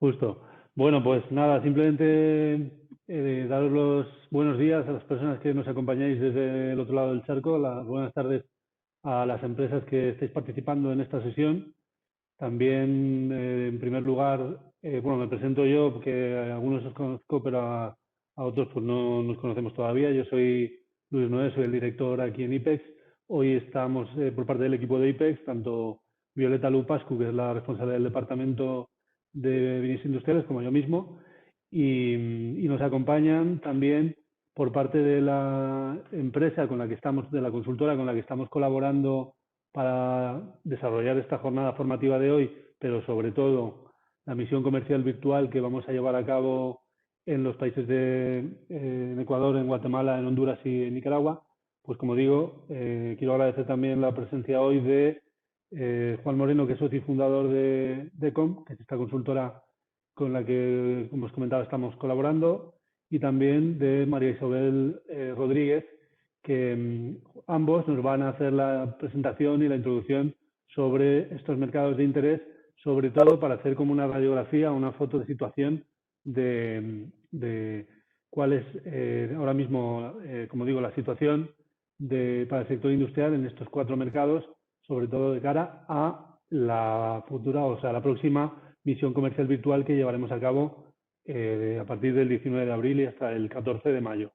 Justo. Bueno, pues nada, simplemente daros los buenos días a las personas que nos acompañáis desde el otro lado del charco, las buenas tardes a las empresas que estáis participando en esta sesión. También, en primer lugar, bueno, me presento yo, porque a algunos os conozco, pero a otros pues no nos conocemos todavía. Yo soy Luis Noé, soy el director aquí en IPEX. Hoy estamos por parte del equipo de IPEX, tanto Violeta Lupascu, que es la responsable del departamento de bienes industriales, como yo mismo, y nos acompañan también por parte de la empresa con la que estamos, de la consultora con la que estamos colaborando para desarrollar esta jornada formativa de hoy, pero sobre todo la misión comercial virtual que vamos a llevar a cabo en los países de en Ecuador, en Guatemala, en Honduras y en Nicaragua. Pues como digo, quiero agradecer también la presencia hoy de Juan Moreno, que es socio y fundador de DECOM, que es esta consultora con la que, como os comentaba, estamos colaborando, y también de María Isabel Rodríguez, que ambos nos van a hacer la presentación y la introducción sobre estos mercados de interés, sobre todo para hacer como una radiografía, una foto de situación de cuál es ahora mismo, como digo, la situación para el sector industrial en estos 4 mercados, sobre todo de cara a la futura, o sea, la próxima misión comercial virtual que llevaremos a cabo a partir del 19 de abril y hasta el 14 de mayo.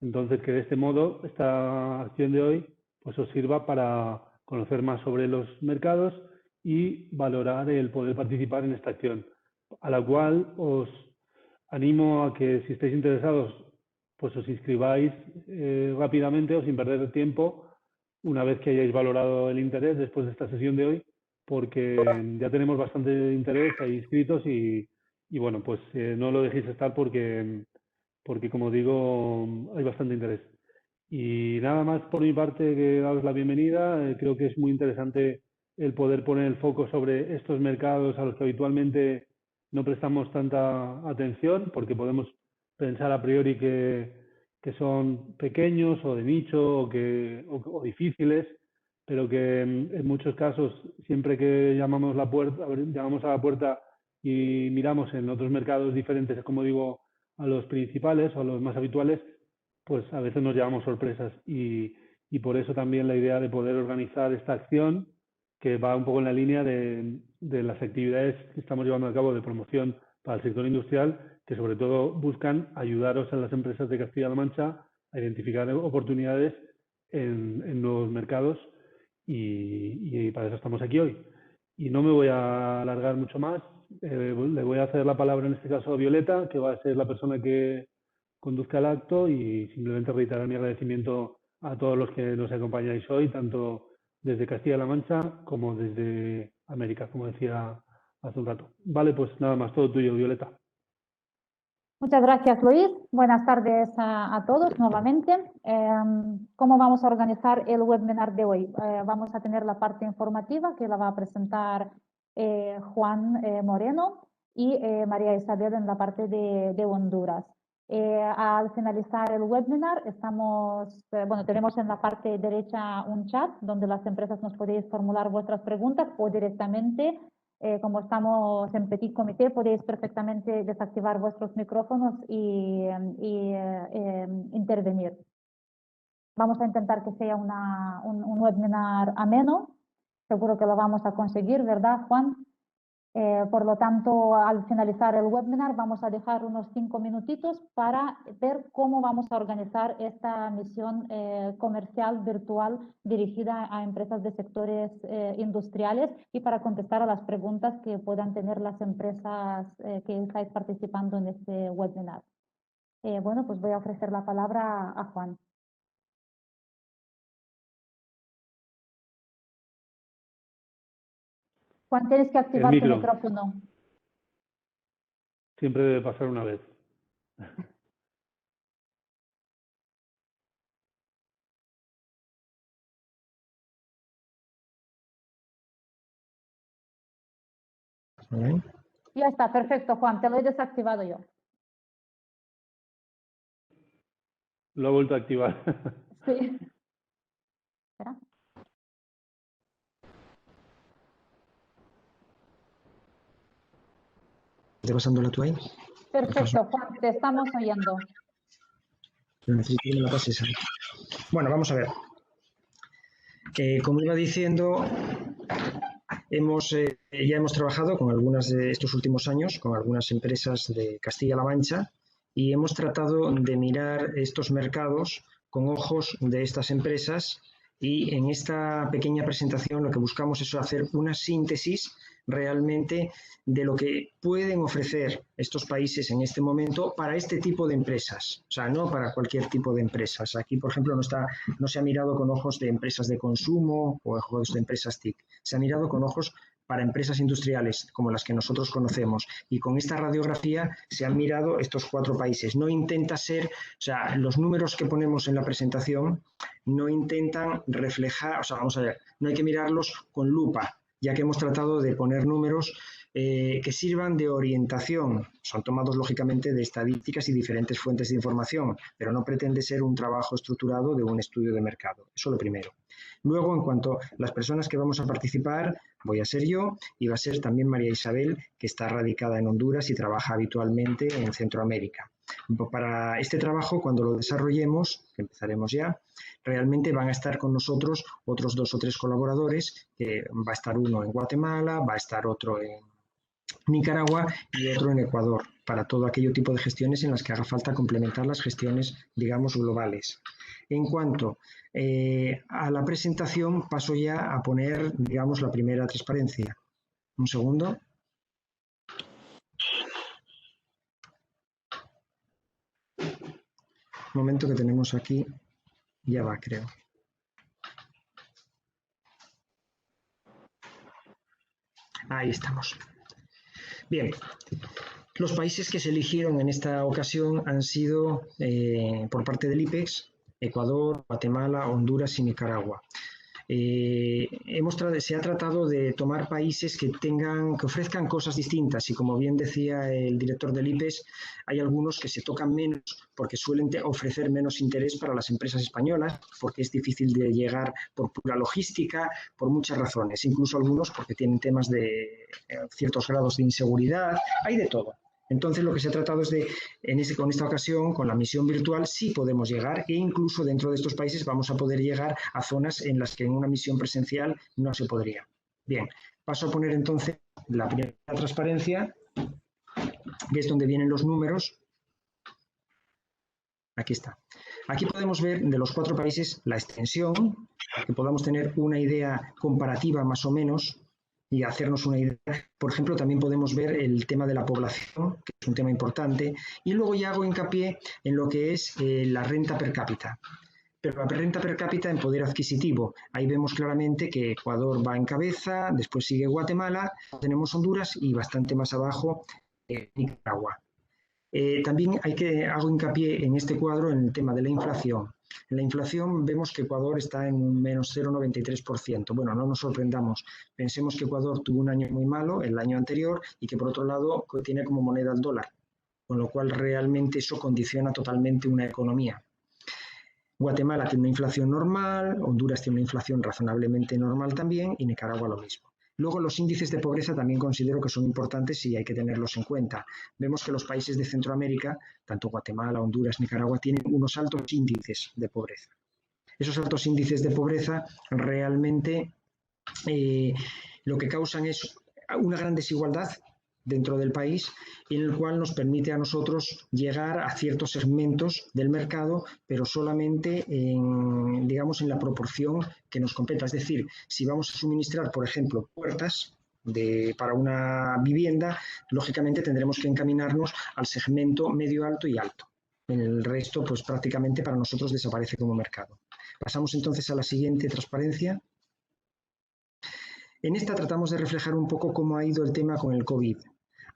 Entonces, que de este modo esta acción de hoy pues os sirva para conocer más sobre los mercados y valorar el poder participar en esta acción, a la cual os animo a que, si estáis interesados, pues os inscribáis rápidamente o sin perder tiempo una vez que hayáis valorado el interés después de esta sesión de hoy, porque ya tenemos bastante interés, hay inscritos y bueno, pues no lo dejéis estar porque como digo, hay bastante interés. Y nada más por mi parte que daros la bienvenida. Creo que es muy interesante el poder poner el foco sobre estos mercados a los que habitualmente no prestamos tanta atención, porque podemos pensar a priori que son pequeños o de nicho o difíciles, pero que en muchos casos, siempre que llamamos a la puerta y miramos en otros mercados diferentes, como digo, a los principales o a los más habituales, pues a veces nos llevamos sorpresas y por eso también la idea de poder organizar esta acción, que va un poco en la línea de las actividades que estamos llevando a cabo de promoción para el sector industrial, que sobre todo buscan ayudaros a las empresas de Castilla-La Mancha a identificar oportunidades en nuevos mercados y para eso estamos aquí hoy. Y no me voy a alargar mucho más. Le voy a hacer la palabra en este caso a Violeta, que va a ser la persona que conduzca el acto, y simplemente reiterar mi agradecimiento a todos los que nos acompañáis hoy, tanto desde Castilla-La Mancha como desde América, como decía hace un rato. Vale, pues nada más, todo tuyo, Violeta. Muchas gracias, Luis. Buenas tardes a todos nuevamente. ¿Cómo vamos a organizar el webinar de hoy? Vamos a tener la parte informativa que la va a presentar Juan Moreno y María Isabel en la parte de Honduras. Al finalizar el webinar, tenemos en la parte derecha un chat donde las empresas nos podéis formular vuestras preguntas o directamente. Como estamos en petit comité, podéis perfectamente desactivar vuestros micrófonos y intervenir. Vamos a intentar que sea un webinar ameno. Seguro que lo vamos a conseguir, ¿verdad, Juan? Por lo tanto, al finalizar el webinar vamos a dejar unos 5 minutitos para ver cómo vamos a organizar esta misión comercial virtual dirigida a empresas de sectores industriales y para contestar a las preguntas que puedan tener las empresas que estáis participando en este webinar. Bueno, pues voy a ofrecer la palabra a Juan. Juan, tienes que activar tu micrófono. Siempre debe pasar una vez. Ya está, perfecto, Juan, te lo he desactivado yo. Lo he vuelto a activar. Sí. ¿Espera? ¿Te pasándola tú ahí? Perfecto, Juan, te estamos oyendo. Necesito que me la pases ahí. Bueno, vamos a ver. Como iba diciendo, ya hemos trabajado con algunas de estos últimos años, con algunas empresas de Castilla-La Mancha, y hemos tratado de mirar estos mercados con ojos de estas empresas, y en esta pequeña presentación lo que buscamos es hacer una síntesis realmente de lo que pueden ofrecer estos países en este momento para este tipo de empresas, o sea, no para cualquier tipo de empresas. Aquí, por ejemplo, no se ha mirado con ojos de empresas de consumo o ojos de empresas TIC, se ha mirado con ojos para empresas industriales como las que nosotros conocemos, y con esta radiografía se han mirado estos 4 países. No intenta ser, o sea, los números que ponemos en la presentación no intentan reflejar, o sea, vamos a ver, no hay que mirarlos con lupa, ya que hemos tratado de poner números que sirvan de orientación. Son tomados, lógicamente, de estadísticas y diferentes fuentes de información, pero no pretende ser un trabajo estructurado de un estudio de mercado. Eso lo primero. Luego, en cuanto a las personas que vamos a participar, voy a ser yo y va a ser también María Isabel, que está radicada en Honduras y trabaja habitualmente en Centroamérica. Para este trabajo, cuando lo desarrollemos, que empezaremos ya, realmente van a estar con nosotros otros 2 o 3 colaboradores, que va a estar uno en Guatemala, va a estar otro en Nicaragua y otro en Ecuador, para todo aquello tipo de gestiones en las que haga falta complementar las gestiones, digamos, globales. En cuanto a la presentación, paso ya a poner, digamos, la primera transparencia. Un segundo. Un momento que tenemos aquí. Ya va, creo. Ahí estamos. Bien, los países que se eligieron en esta ocasión han sido, por parte del IPEX, Ecuador, Guatemala, Honduras y Nicaragua. Se ha tratado de tomar países que ofrezcan cosas distintas, y como bien decía el director del IPEX, hay algunos que se tocan menos porque suelen ofrecer menos interés para las empresas españolas, porque es difícil de llegar por pura logística, por muchas razones, incluso algunos porque tienen temas de ciertos grados de inseguridad, hay de todo. Entonces, lo que se ha tratado es de, con esta ocasión, con la misión virtual, sí podemos llegar, e incluso dentro de estos países vamos a poder llegar a zonas en las que en una misión presencial no se podría. Bien, paso a poner entonces la primera transparencia, que es donde vienen los números. Aquí está. Aquí podemos ver de los 4 países la extensión, para que podamos tener una idea comparativa más o menos y hacernos una idea. Por ejemplo, también podemos ver el tema de la población, que es un tema importante, y luego ya hago hincapié en lo que es la renta per cápita. Pero la renta per cápita en poder adquisitivo. Ahí vemos claramente que Ecuador va en cabeza, después sigue Guatemala, tenemos Honduras y bastante más abajo Nicaragua. También hago hincapié en este cuadro en el tema de la inflación. En la inflación vemos que Ecuador está en un menos 0,93%. Bueno, no nos sorprendamos. Pensemos que Ecuador tuvo un año muy malo, el año anterior, y que por otro lado tiene como moneda el dólar, con lo cual realmente eso condiciona totalmente una economía. Guatemala tiene una inflación normal, Honduras tiene una inflación razonablemente normal también, y Nicaragua lo mismo. Luego, los índices de pobreza también considero que son importantes y hay que tenerlos en cuenta. Vemos que los países de Centroamérica, tanto Guatemala, Honduras, Nicaragua, tienen unos altos índices de pobreza. Esos altos índices de pobreza realmente lo que causan es una gran desigualdad dentro del país, en el cual nos permite a nosotros llegar a ciertos segmentos del mercado, pero solamente en la proporción que nos competa. Es decir, si vamos a suministrar, por ejemplo, puertas para una vivienda, lógicamente tendremos que encaminarnos al segmento medio, alto y alto. El resto, pues prácticamente para nosotros desaparece como mercado. Pasamos entonces a la siguiente transparencia. En esta tratamos de reflejar un poco cómo ha ido el tema con el COVID.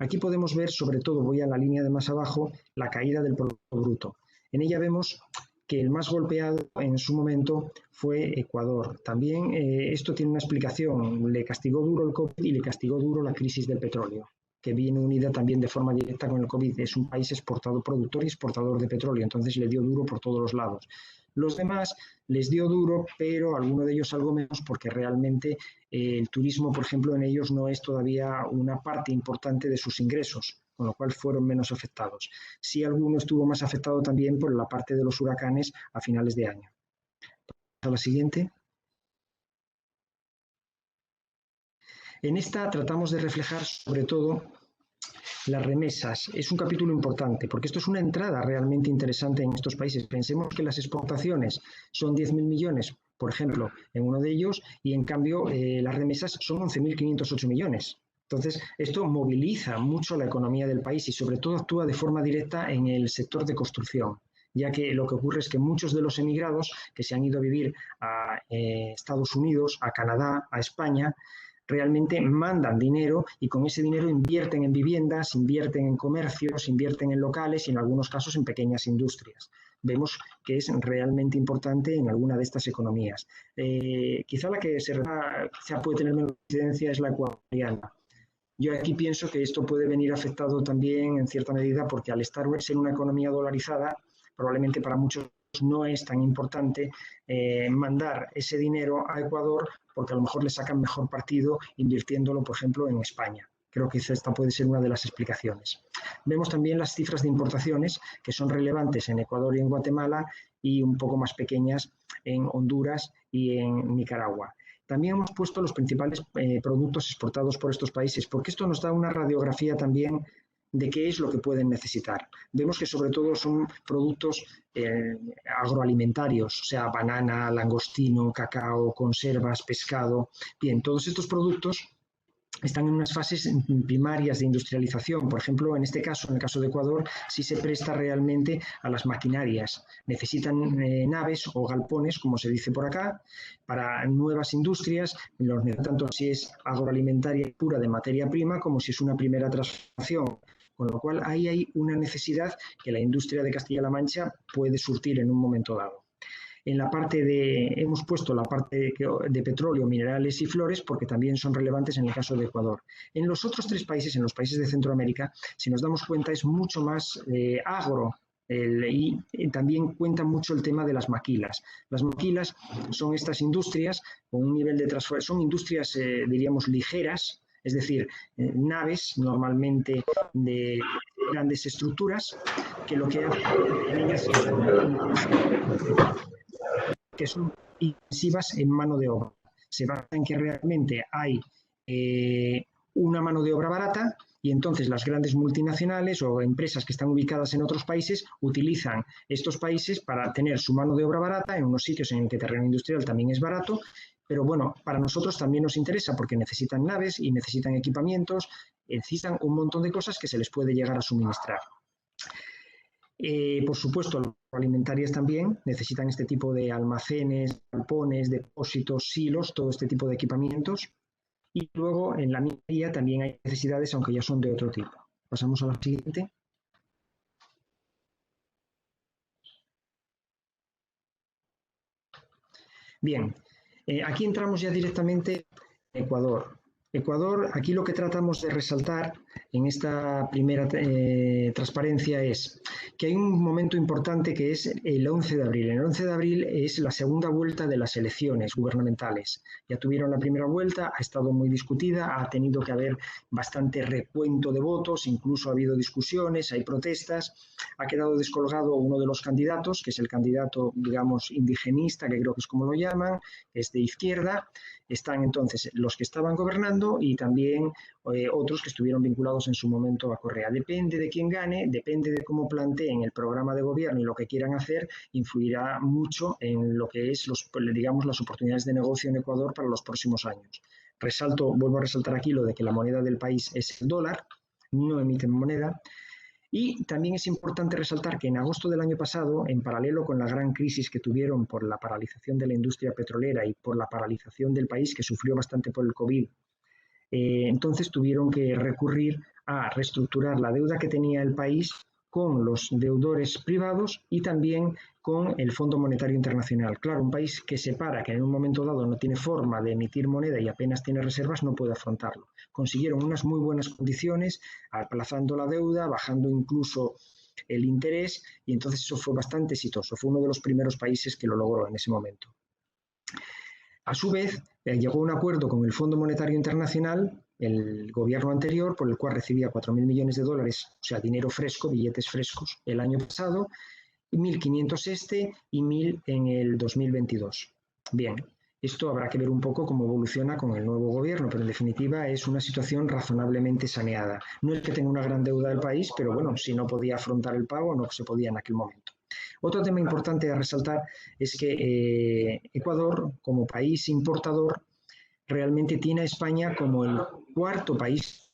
Aquí podemos ver, sobre todo, voy a la línea de más abajo, la caída del Producto Bruto. En ella vemos que el más golpeado en su momento fue Ecuador. También esto tiene una explicación. Le castigó duro el COVID y le castigó duro la crisis del petróleo, que viene unida también de forma directa con el COVID. Es un país productor y exportador de petróleo, entonces le dio duro por todos los lados. Los demás les dio duro, pero a alguno de ellos algo menos, porque realmente el turismo, por ejemplo, en ellos no es todavía una parte importante de sus ingresos, con lo cual fueron menos afectados. Sí, alguno estuvo más afectado también por la parte de los huracanes a finales de año. A la siguiente. En esta tratamos de reflejar sobre todo las remesas. Es un capítulo importante porque esto es una entrada realmente interesante en estos países. Pensemos que las exportaciones son 10.000 millones, por ejemplo, en uno de ellos, y en cambio las remesas son 11.508 millones. Entonces, esto moviliza mucho la economía del país y sobre todo actúa de forma directa en el sector de construcción, ya que lo que ocurre es que muchos de los emigrados que se han ido a vivir a Estados Unidos, a Canadá, a España, realmente mandan dinero y con ese dinero invierten en viviendas, invierten en comercios, invierten en locales y en algunos casos en pequeñas industrias. Vemos que es realmente importante en alguna de estas economías. Quizá la que quizá puede tener menos incidencia es la ecuatoriana. Yo aquí pienso que esto puede venir afectado también en cierta medida porque al ser una economía dolarizada, probablemente para muchos no es tan importante mandar ese dinero a Ecuador porque a lo mejor le sacan mejor partido invirtiéndolo, por ejemplo, en España. Creo que esta puede ser una de las explicaciones. Vemos también las cifras de importaciones que son relevantes en Ecuador y en Guatemala y un poco más pequeñas en Honduras y en Nicaragua. También hemos puesto los principales productos exportados por estos países, porque esto nos da una radiografía también de qué es lo que pueden necesitar. Vemos que sobre todo son productos agroalimentarios, o sea, banana, langostino, cacao, conservas, pescado. Bien, todos estos productos están en unas fases primarias de industrialización. Por ejemplo, en este caso, en el caso de Ecuador, sí se presta realmente a las maquinarias. Necesitan naves o galpones, como se dice por acá, para nuevas industrias, tanto si es agroalimentaria pura de materia prima como si es una primera transformación. Con lo cual, ahí hay una necesidad que la industria de Castilla-La Mancha puede surtir en un momento dado. En la parte hemos puesto la parte de petróleo, minerales y flores, porque también son relevantes en el caso de Ecuador. En los otros tres países, en los países de Centroamérica, si nos damos cuenta, es mucho más agro. Y también cuenta mucho el tema de las maquilas. Las maquilas son estas industrias con un nivel de transformación, son industrias, diríamos, ligeras, es decir, naves normalmente de grandes estructuras, que lo que hacen en ellas que son intensivas en mano de obra. Se basa en que realmente hay una mano de obra barata y entonces las grandes multinacionales o empresas que están ubicadas en otros países utilizan estos países para tener su mano de obra barata en unos sitios en el que terreno industrial también es barato, pero bueno, para nosotros también nos interesa porque necesitan naves y necesitan equipamientos, necesitan un montón de cosas que se les puede llegar a suministrar. Por supuesto, las alimentarias también necesitan este tipo de almacenes, galpones, depósitos, silos, todo este tipo de equipamientos. Y luego en la minería también hay necesidades, aunque ya son de otro tipo. Pasamos a la siguiente. Bien, aquí entramos ya directamente en Ecuador. Ecuador, aquí lo que tratamos de resaltar en esta primera transparencia es que hay un momento importante que es el 11 de abril. El 11 de abril es la segunda vuelta de las elecciones gubernamentales. Ya tuvieron la primera vuelta, ha estado muy discutida, ha tenido que haber bastante recuento de votos, incluso ha habido discusiones, hay protestas, ha quedado descolgado uno de los candidatos, que es el candidato, digamos, indigenista, que creo que es como lo llaman, es de izquierda. Están entonces los que estaban gobernando y también otros que estuvieron vinculados en su momento a Correa. Depende de quién gane, depende de cómo planteen el programa de gobierno y lo que quieran hacer, influirá mucho en lo que es, digamos, las oportunidades de negocio en Ecuador para los próximos años. Vuelvo a resaltar aquí lo de que la moneda del país es el dólar, no emiten moneda. Y también es importante resaltar que en agosto del año pasado, en paralelo con la gran crisis que tuvieron por la paralización de la industria petrolera y por la paralización del país, que sufrió bastante por el COVID, entonces tuvieron que recurrir a reestructurar la deuda que tenía el país con los deudores privados y también con el Fondo Monetario Internacional. Claro, un país que se para, que en un momento dado no tiene forma de emitir moneda y apenas tiene reservas, no puede afrontarlo. Consiguieron unas muy buenas condiciones, aplazando la deuda, bajando incluso el interés, y entonces eso fue bastante exitoso. Fue uno de los primeros países que lo logró en ese momento. A su vez, llegó a un acuerdo con el Fondo Monetario Internacional el gobierno anterior, por el cual recibía 4.000 millones de dólares, o sea, dinero fresco, billetes frescos, el año pasado, 1.500 este y 1.000 en el 2022. Bien, esto habrá que ver un poco cómo evoluciona con el nuevo gobierno, pero en definitiva es una situación razonablemente saneada. No es que tenga una gran deuda del país, pero bueno, si no podía afrontar el pago, no se podía en aquel momento. Otro tema importante a resaltar es que Ecuador, como país importador, realmente tiene a España como el cuarto país.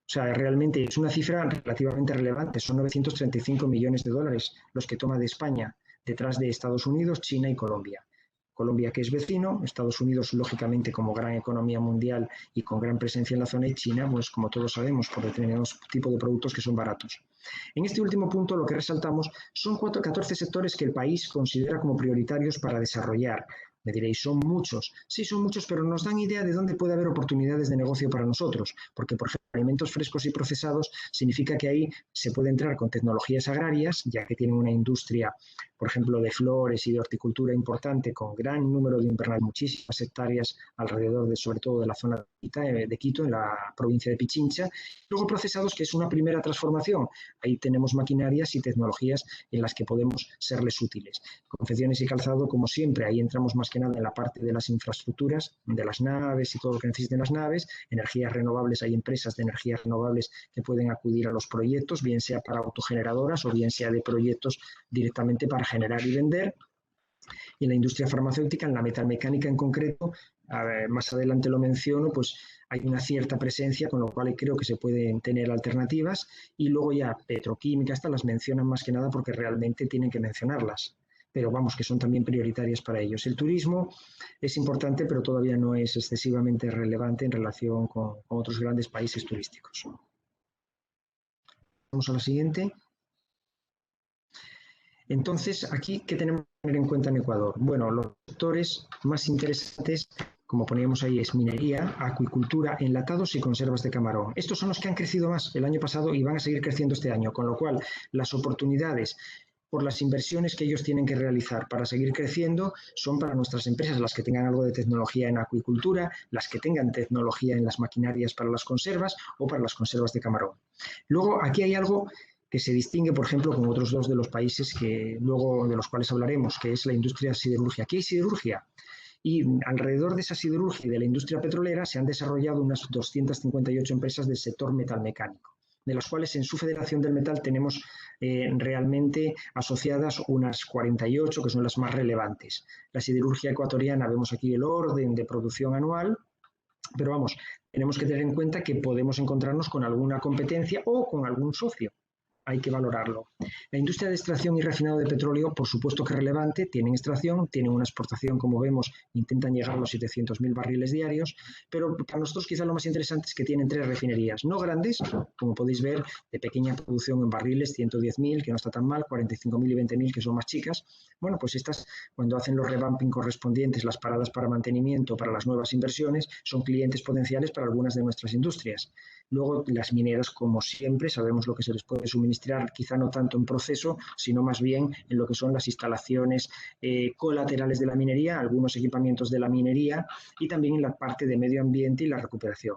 O sea, realmente es una cifra relativamente relevante. Son 935 millones de dólares los que toma de España, detrás de Estados Unidos, China y Colombia. Colombia, que es vecino, Estados Unidos, lógicamente, como gran economía mundial y con gran presencia en la zona, y China, pues como todos sabemos, por determinados tipos de productos que son baratos. En este último punto, lo que resaltamos son 14 sectores que el país considera como prioritarios para desarrollar. Me diréis, ¿son muchos? Sí, son muchos, pero nos dan idea de dónde puede haber oportunidades de negocio para nosotros, porque, por ejemplo, alimentos frescos y procesados significa que ahí se puede entrar con tecnologías agrarias, ya que tienen una industria, por ejemplo, de flores y de horticultura importante, con gran número de invernales, muchísimas hectáreas alrededor de, sobre todo, de la zona de Quito, en la provincia de Pichincha. Luego procesados, que es una primera transformación. Ahí tenemos maquinarias y tecnologías en las que podemos serles útiles. Confecciones y calzado, como siempre, ahí entramos más que nada en la parte de las infraestructuras, de las naves y todo lo que necesiten las naves. Energías renovables, hay empresas de energías renovables que pueden acudir a los proyectos, bien sea para autogeneradoras o bien sea de proyectos directamente para generar y vender. Y en la industria farmacéutica, en la metalmecánica en concreto, más adelante lo menciono, pues hay una cierta presencia, con lo cual creo que se pueden tener alternativas. Y luego ya petroquímica, estas las mencionan más que nada porque realmente tienen que mencionarlas, pero vamos, que son también prioritarias para ellos. El turismo es importante, pero todavía no es excesivamente relevante en relación con otros grandes países turísticos. Vamos a la siguiente. Entonces, aquí, ¿qué tenemos que tener en cuenta en Ecuador? Bueno, los sectores más interesantes, como poníamos ahí, es minería, acuicultura, enlatados y conservas de camarón. Estos son los que han crecido más el año pasado y van a seguir creciendo este año, con lo cual las oportunidades por las inversiones que ellos tienen que realizar para seguir creciendo son para nuestras empresas, las que tengan algo de tecnología en acuicultura, las que tengan tecnología en las maquinarias para las conservas o para las conservas de camarón. Luego, aquí hay algo que se distingue, por ejemplo, con otros dos de los países que luego de los cuales hablaremos, que es la industria siderúrgica. Aquí hay siderurgia y alrededor de esa siderurgia y de la industria petrolera se han desarrollado unas 258 empresas del sector metalmecánico, de las cuales en su Federación del Metal tenemos realmente asociadas unas 48, que son las más relevantes. La siderurgia ecuatoriana, vemos aquí el orden de producción anual, pero vamos, tenemos que tener en cuenta que podemos encontrarnos con alguna competencia o con algún socio. Hay que valorarlo. La industria de extracción y refinado de petróleo, por supuesto que es relevante, tienen extracción, tienen una exportación, como vemos, intentan llegar a los 700.000 barriles diarios, pero para nosotros quizá lo más interesante es que tienen 3 refinerías, no grandes, como podéis ver, de pequeña producción en barriles, 110.000, que no está tan mal, 45.000 y 20.000, que son más chicas. Bueno, pues estas, cuando hacen los revamping correspondientes, las paradas para mantenimiento, para las nuevas inversiones, son clientes potenciales para algunas de nuestras industrias. Luego, las mineras, como siempre, sabemos lo que se les puede suministrar, quizá no tanto en proceso, sino más bien en lo que son las instalaciones colaterales de la minería, algunos equipamientos de la minería y también en la parte de medio ambiente y la recuperación.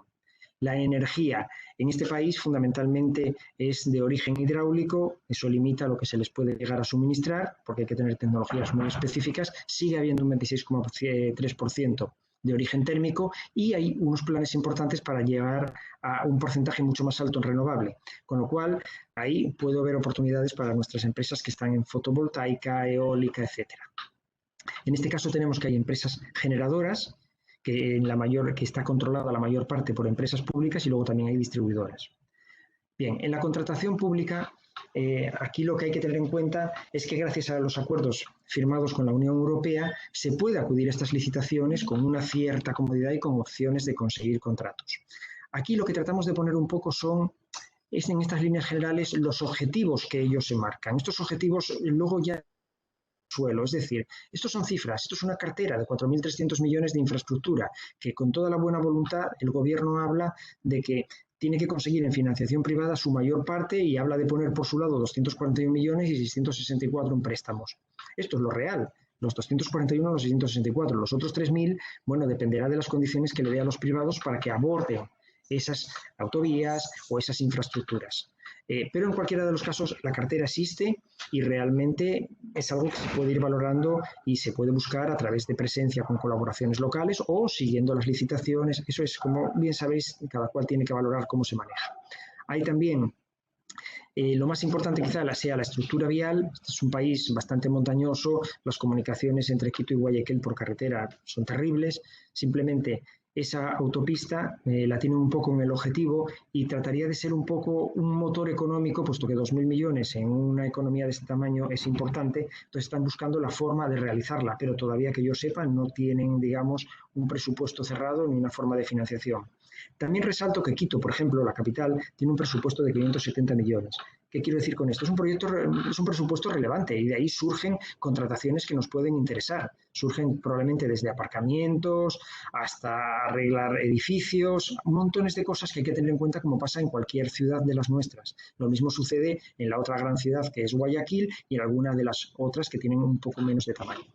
La energía en este país fundamentalmente es de origen hidráulico, eso limita lo que se les puede llegar a suministrar porque hay que tener tecnologías muy específicas, sigue habiendo un 26,3% de origen térmico y hay unos planes importantes para llegar a un porcentaje mucho más alto en renovable, con lo cual ahí puedo ver oportunidades para nuestras empresas que están en fotovoltaica, eólica, etcétera. En este caso tenemos que hay empresas generadoras que está controlada la mayor parte por empresas públicas y luego también hay distribuidoras. Bien, en la contratación pública, aquí lo que hay que tener en cuenta es que gracias a los acuerdos firmados con la Unión Europea se puede acudir a estas licitaciones con una cierta comodidad y con opciones de conseguir contratos. Aquí lo que tratamos de poner un poco es en estas líneas generales los objetivos que ellos se marcan. Estos objetivos luego ya suelo, es decir, estos son cifras, esto es una cartera de 4.300 millones de infraestructura que con toda la buena voluntad el gobierno habla de que tiene que conseguir en financiación privada su mayor parte y habla de poner por su lado 241 millones y 664 en préstamos. Esto es lo real, los 241 los 664, los otros 3.000, bueno, dependerá de las condiciones que le dé a los privados para que aborden esas autovías o esas infraestructuras. Pero en cualquiera de los casos la cartera existe y realmente es algo que se puede ir valorando y se puede buscar a través de presencia con colaboraciones locales o siguiendo las licitaciones. Eso es, como bien sabéis, cada cual tiene que valorar cómo se maneja. Hay también lo más importante quizá sea la estructura vial. Este es un país bastante montañoso, las comunicaciones entre Quito y Guayaquil por carretera son terribles. Simplemente esa autopista la tienen un poco en el objetivo y trataría de ser un poco un motor económico, puesto que 2.000 millones en una economía de este tamaño es importante. Entonces están buscando la forma de realizarla, pero todavía que yo sepa no tienen, digamos, un presupuesto cerrado ni una forma de financiación. También resalto que Quito, por ejemplo, la capital, tiene un presupuesto de 570 millones. ¿Qué quiero decir con esto? Es un presupuesto relevante y de ahí surgen contrataciones que nos pueden interesar. Surgen probablemente desde aparcamientos hasta arreglar edificios, montones de cosas que hay que tener en cuenta, como pasa en cualquier ciudad de las nuestras. Lo mismo sucede en la otra gran ciudad que es Guayaquil y en alguna de las otras que tienen un poco menos de tamaño.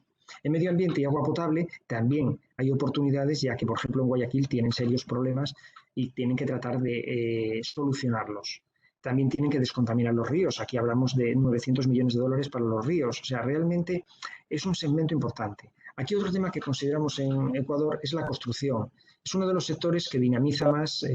En medio ambiente y agua potable también hay oportunidades, ya que, por ejemplo, en Guayaquil tienen serios problemas y tienen que tratar de solucionarlos. También tienen que descontaminar los ríos. Aquí hablamos de 900 millones de dólares para los ríos. O sea, realmente es un segmento importante. Aquí otro tema que consideramos en Ecuador es la construcción. Es uno de los sectores que dinamiza más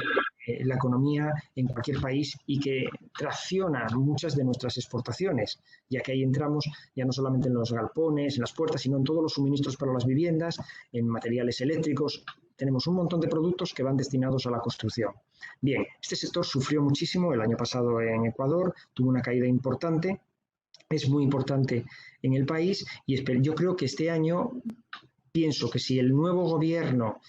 la economía en cualquier país y que tracciona muchas de nuestras exportaciones, ya que ahí entramos ya no solamente en los galpones, en las puertas, sino en todos los suministros para las viviendas, en materiales eléctricos. Tenemos un montón de productos que van destinados a la construcción. Bien, este sector sufrió muchísimo el año pasado en Ecuador, tuvo una caída importante, es muy importante en el país y yo creo que este año pienso que si el nuevo gobierno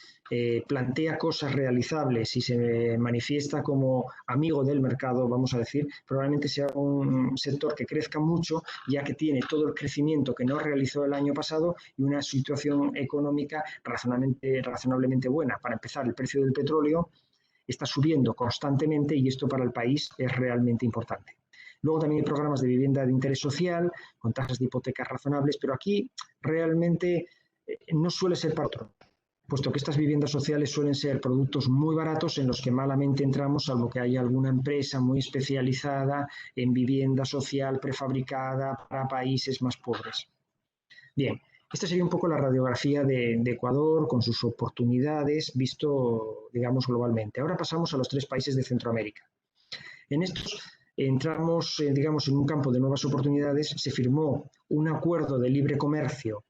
plantea cosas realizables y se manifiesta como amigo del mercado, vamos a decir, probablemente sea un sector que crezca mucho, ya que tiene todo el crecimiento que no realizó el año pasado y una situación económica razonablemente buena. Para empezar, el precio del petróleo está subiendo constantemente y esto para el país es realmente importante. Luego también hay programas de vivienda de interés social, con tasas de hipotecas razonables, pero aquí realmente no suele ser patrón, puesto que estas viviendas sociales suelen ser productos muy baratos en los que malamente entramos, salvo que haya alguna empresa muy especializada en vivienda social prefabricada para países más pobres. Bien, esta sería un poco la radiografía de Ecuador con sus oportunidades visto, digamos, globalmente. Ahora pasamos a los 3 países de Centroamérica. En estos entramos, digamos, en un campo de nuevas oportunidades. Se firmó un acuerdo de libre comercio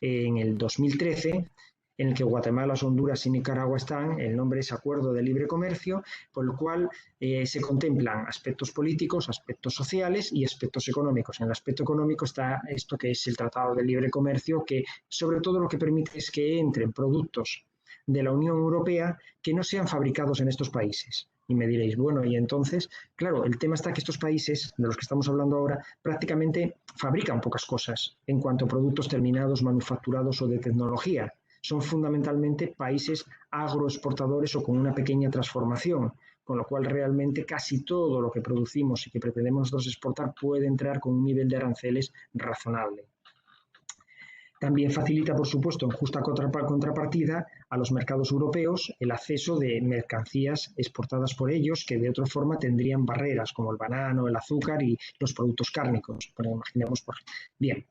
en el 2013, en el que Guatemala, Honduras y Nicaragua están. El nombre es Acuerdo de Libre Comercio, por lo cual se contemplan aspectos políticos, aspectos sociales y aspectos económicos. En el aspecto económico está esto que es el Tratado de Libre Comercio, que sobre todo lo que permite es que entren productos de la Unión Europea que no sean fabricados en estos países. Y me diréis, bueno, y entonces, claro, el tema está que estos países de los que estamos hablando ahora prácticamente fabrican pocas cosas en cuanto a productos terminados, manufacturados o de tecnología. Son fundamentalmente países agroexportadores o con una pequeña transformación, con lo cual realmente casi todo lo que producimos y que pretendemos nosotros exportar puede entrar con un nivel de aranceles razonable. También facilita, por supuesto, en justa contrapartida a los mercados europeos el acceso de mercancías exportadas por ellos que de otra forma tendrían barreras, como el banano, el azúcar y los productos cárnicos. Imaginemos, bien,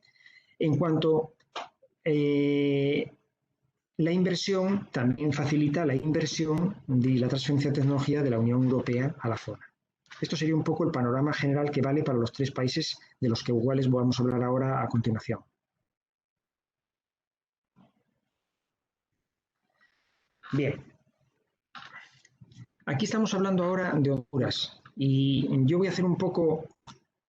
en cuanto la inversión, también facilita la inversión y la transferencia de tecnología de la Unión Europea a la zona. Esto sería un poco el panorama general que vale para los 3 países de los que iguales vamos a hablar ahora a continuación. Bien, aquí estamos hablando ahora de Honduras y yo voy a hacer un poco,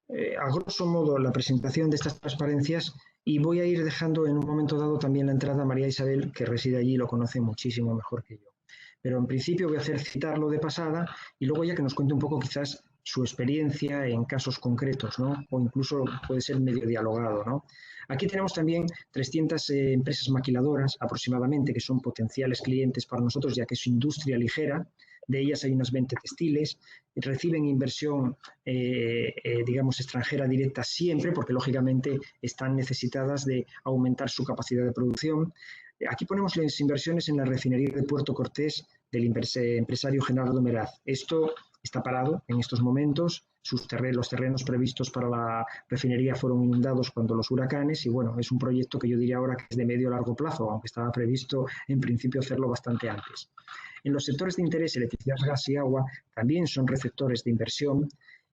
a grosso modo, la presentación de estas transparencias y voy a ir dejando en un momento dado también la entrada a María Isabel, que reside allí y lo conoce muchísimo mejor que yo. Pero en principio voy a hacer citarlo de pasada y luego ya que nos cuente un poco quizás su experiencia en casos concretos, ¿no? O incluso puede ser medio dialogado, ¿no? Aquí tenemos también 300 empresas maquiladoras aproximadamente que son potenciales clientes para nosotros, ya que es industria ligera. De ellas hay unas 20 textiles, reciben inversión, digamos, extranjera directa siempre, porque lógicamente están necesitadas de aumentar su capacidad de producción. Aquí ponemos las inversiones en la refinería de Puerto Cortés empresario Gerardo Meraz. Esto está parado en estos momentos. Los terrenos previstos para la refinería fueron inundados cuando los huracanes y bueno, es un proyecto que yo diría ahora que es de medio a largo plazo, aunque estaba previsto en principio hacerlo bastante antes. En los sectores de interés, electricidad, gas y agua también son receptores de inversión.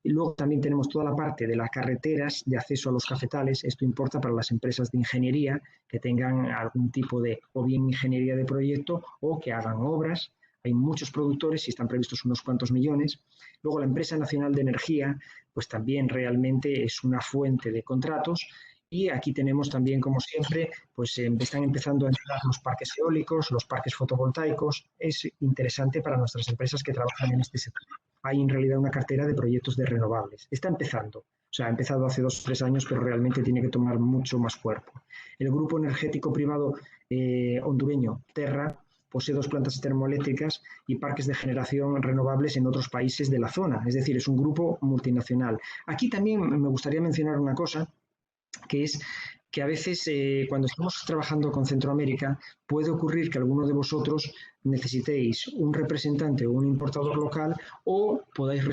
Y luego también tenemos toda la parte de las carreteras de acceso a los cafetales. Esto importa para las empresas de ingeniería que tengan algún tipo de, o bien ingeniería de proyecto o que hagan obras. Hay muchos productores y están previstos unos cuantos millones. Luego la empresa nacional de energía, pues también realmente es una fuente de contratos. Y aquí tenemos también, como siempre, pues están empezando a entrar los parques eólicos, los parques fotovoltaicos. Es interesante para nuestras empresas que trabajan en este sector. Hay en realidad una cartera de proyectos de renovables. Está empezando. O sea, ha empezado hace 2 o 3 años, pero realmente tiene que tomar mucho más cuerpo. El grupo energético privado hondureño, Terra, posee 2 plantas termoeléctricas y parques de generación renovables en otros países de la zona. Es decir, es un grupo multinacional. Aquí también me gustaría mencionar una cosa, que es que a veces cuando estamos trabajando con Centroamérica puede ocurrir que alguno de vosotros necesitéis un representante o un importador local o podáis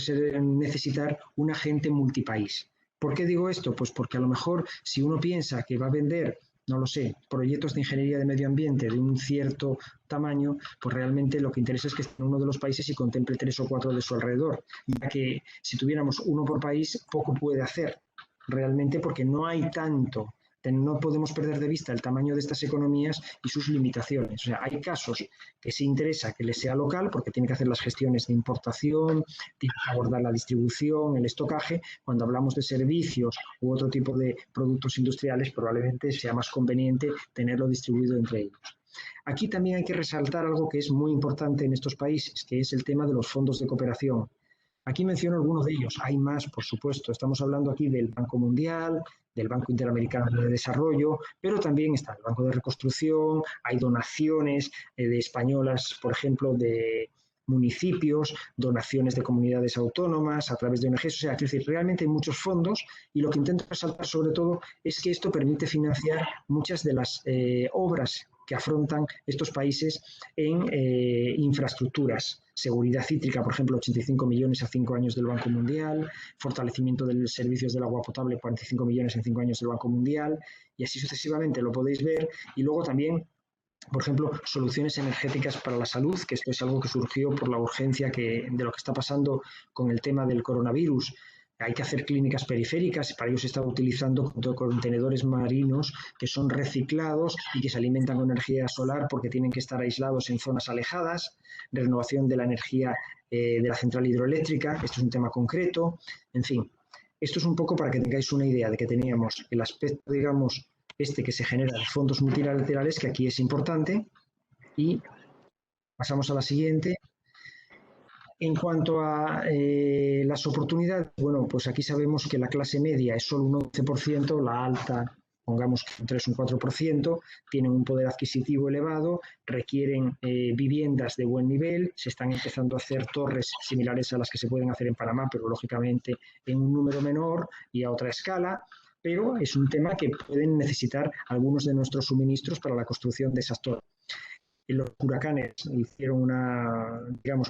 necesitar un agente multipaís. ¿Por qué digo esto? Pues porque a lo mejor si uno piensa que va a vender, no lo sé, proyectos de ingeniería de medio ambiente de un cierto tamaño, pues realmente lo que interesa es que esté en uno de los países y contemple 3 o 4 de su alrededor, ya que si tuviéramos uno por país poco puede hacer realmente porque no hay tanto. No podemos perder de vista el tamaño de estas economías y sus limitaciones. O sea, hay casos que sí interesa que les sea local porque tiene que hacer las gestiones de importación, tiene que abordar la distribución, el estocaje. Cuando hablamos de servicios u otro tipo de productos industriales, probablemente sea más conveniente tenerlo distribuido entre ellos. Aquí también hay que resaltar algo que es muy importante en estos países, que es el tema de los fondos de cooperación. Aquí menciono algunos de ellos, hay más, por supuesto. Estamos hablando aquí del Banco Mundial, del Banco Interamericano de Desarrollo, pero también está el Banco de Reconstrucción, hay donaciones de españolas, por ejemplo, de municipios, donaciones de comunidades autónomas a través de ONGs. O sea, es decir, realmente hay muchos fondos y lo que intento resaltar sobre todo es que esto permite financiar muchas de las obras que afrontan estos países en infraestructuras. Seguridad cítrica, por ejemplo, 85 millones a 5 años del Banco Mundial, fortalecimiento de los servicios del agua potable, 45 millones en 5 años del Banco Mundial, y así sucesivamente lo podéis ver. Y luego también, por ejemplo, soluciones energéticas para la salud, que esto es algo que surgió por la urgencia de lo que está pasando con el tema del coronavirus. Hay que hacer clínicas periféricas y para ello se está utilizando contenedores marinos que son reciclados y que se alimentan con energía solar porque tienen que estar aislados en zonas alejadas, renovación de la energía de la central hidroeléctrica, esto es un tema concreto, en fin. Esto es un poco para que tengáis una idea de que teníamos el aspecto, digamos, que se genera de fondos multilaterales, que aquí es importante, y pasamos a la siguiente. En cuanto a las oportunidades, bueno, pues aquí sabemos que la clase media es solo un 11%, la alta, pongamos que un 3 o un 4%, tienen un poder adquisitivo elevado, requieren viviendas de buen nivel, se están empezando a hacer torres similares a las que se pueden hacer en Panamá, pero lógicamente en un número menor y a otra escala, pero es un tema que pueden necesitar algunos de nuestros suministros para la construcción de esas torres. Los huracanes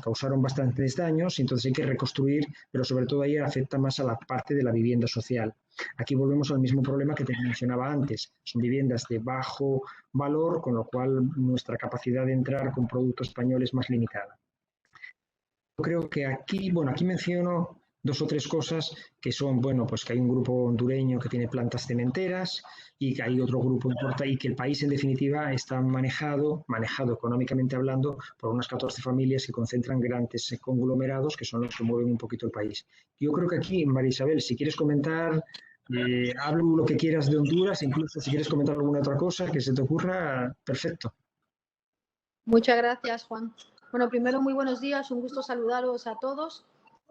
causaron bastantes daños, entonces hay que reconstruir, pero sobre todo ahí afecta más a la parte de la vivienda social. Aquí volvemos al mismo problema que te mencionaba antes, son viviendas de bajo valor, con lo cual nuestra capacidad de entrar con productos españoles es más limitada. Yo creo que aquí menciono 2 o 3 cosas que son, bueno, pues que hay un grupo hondureño que tiene plantas cementeras y que hay otro grupo importante y que el país en definitiva está manejado económicamente hablando por unas 14 familias que concentran grandes conglomerados que son los que mueven un poquito el país. Yo creo que aquí, María Isabel, si quieres comentar, hablo lo que quieras de Honduras, incluso si quieres comentar alguna otra cosa que se te ocurra, perfecto. Muchas gracias, Juan. Bueno, primero, muy buenos días, un gusto saludaros a todos.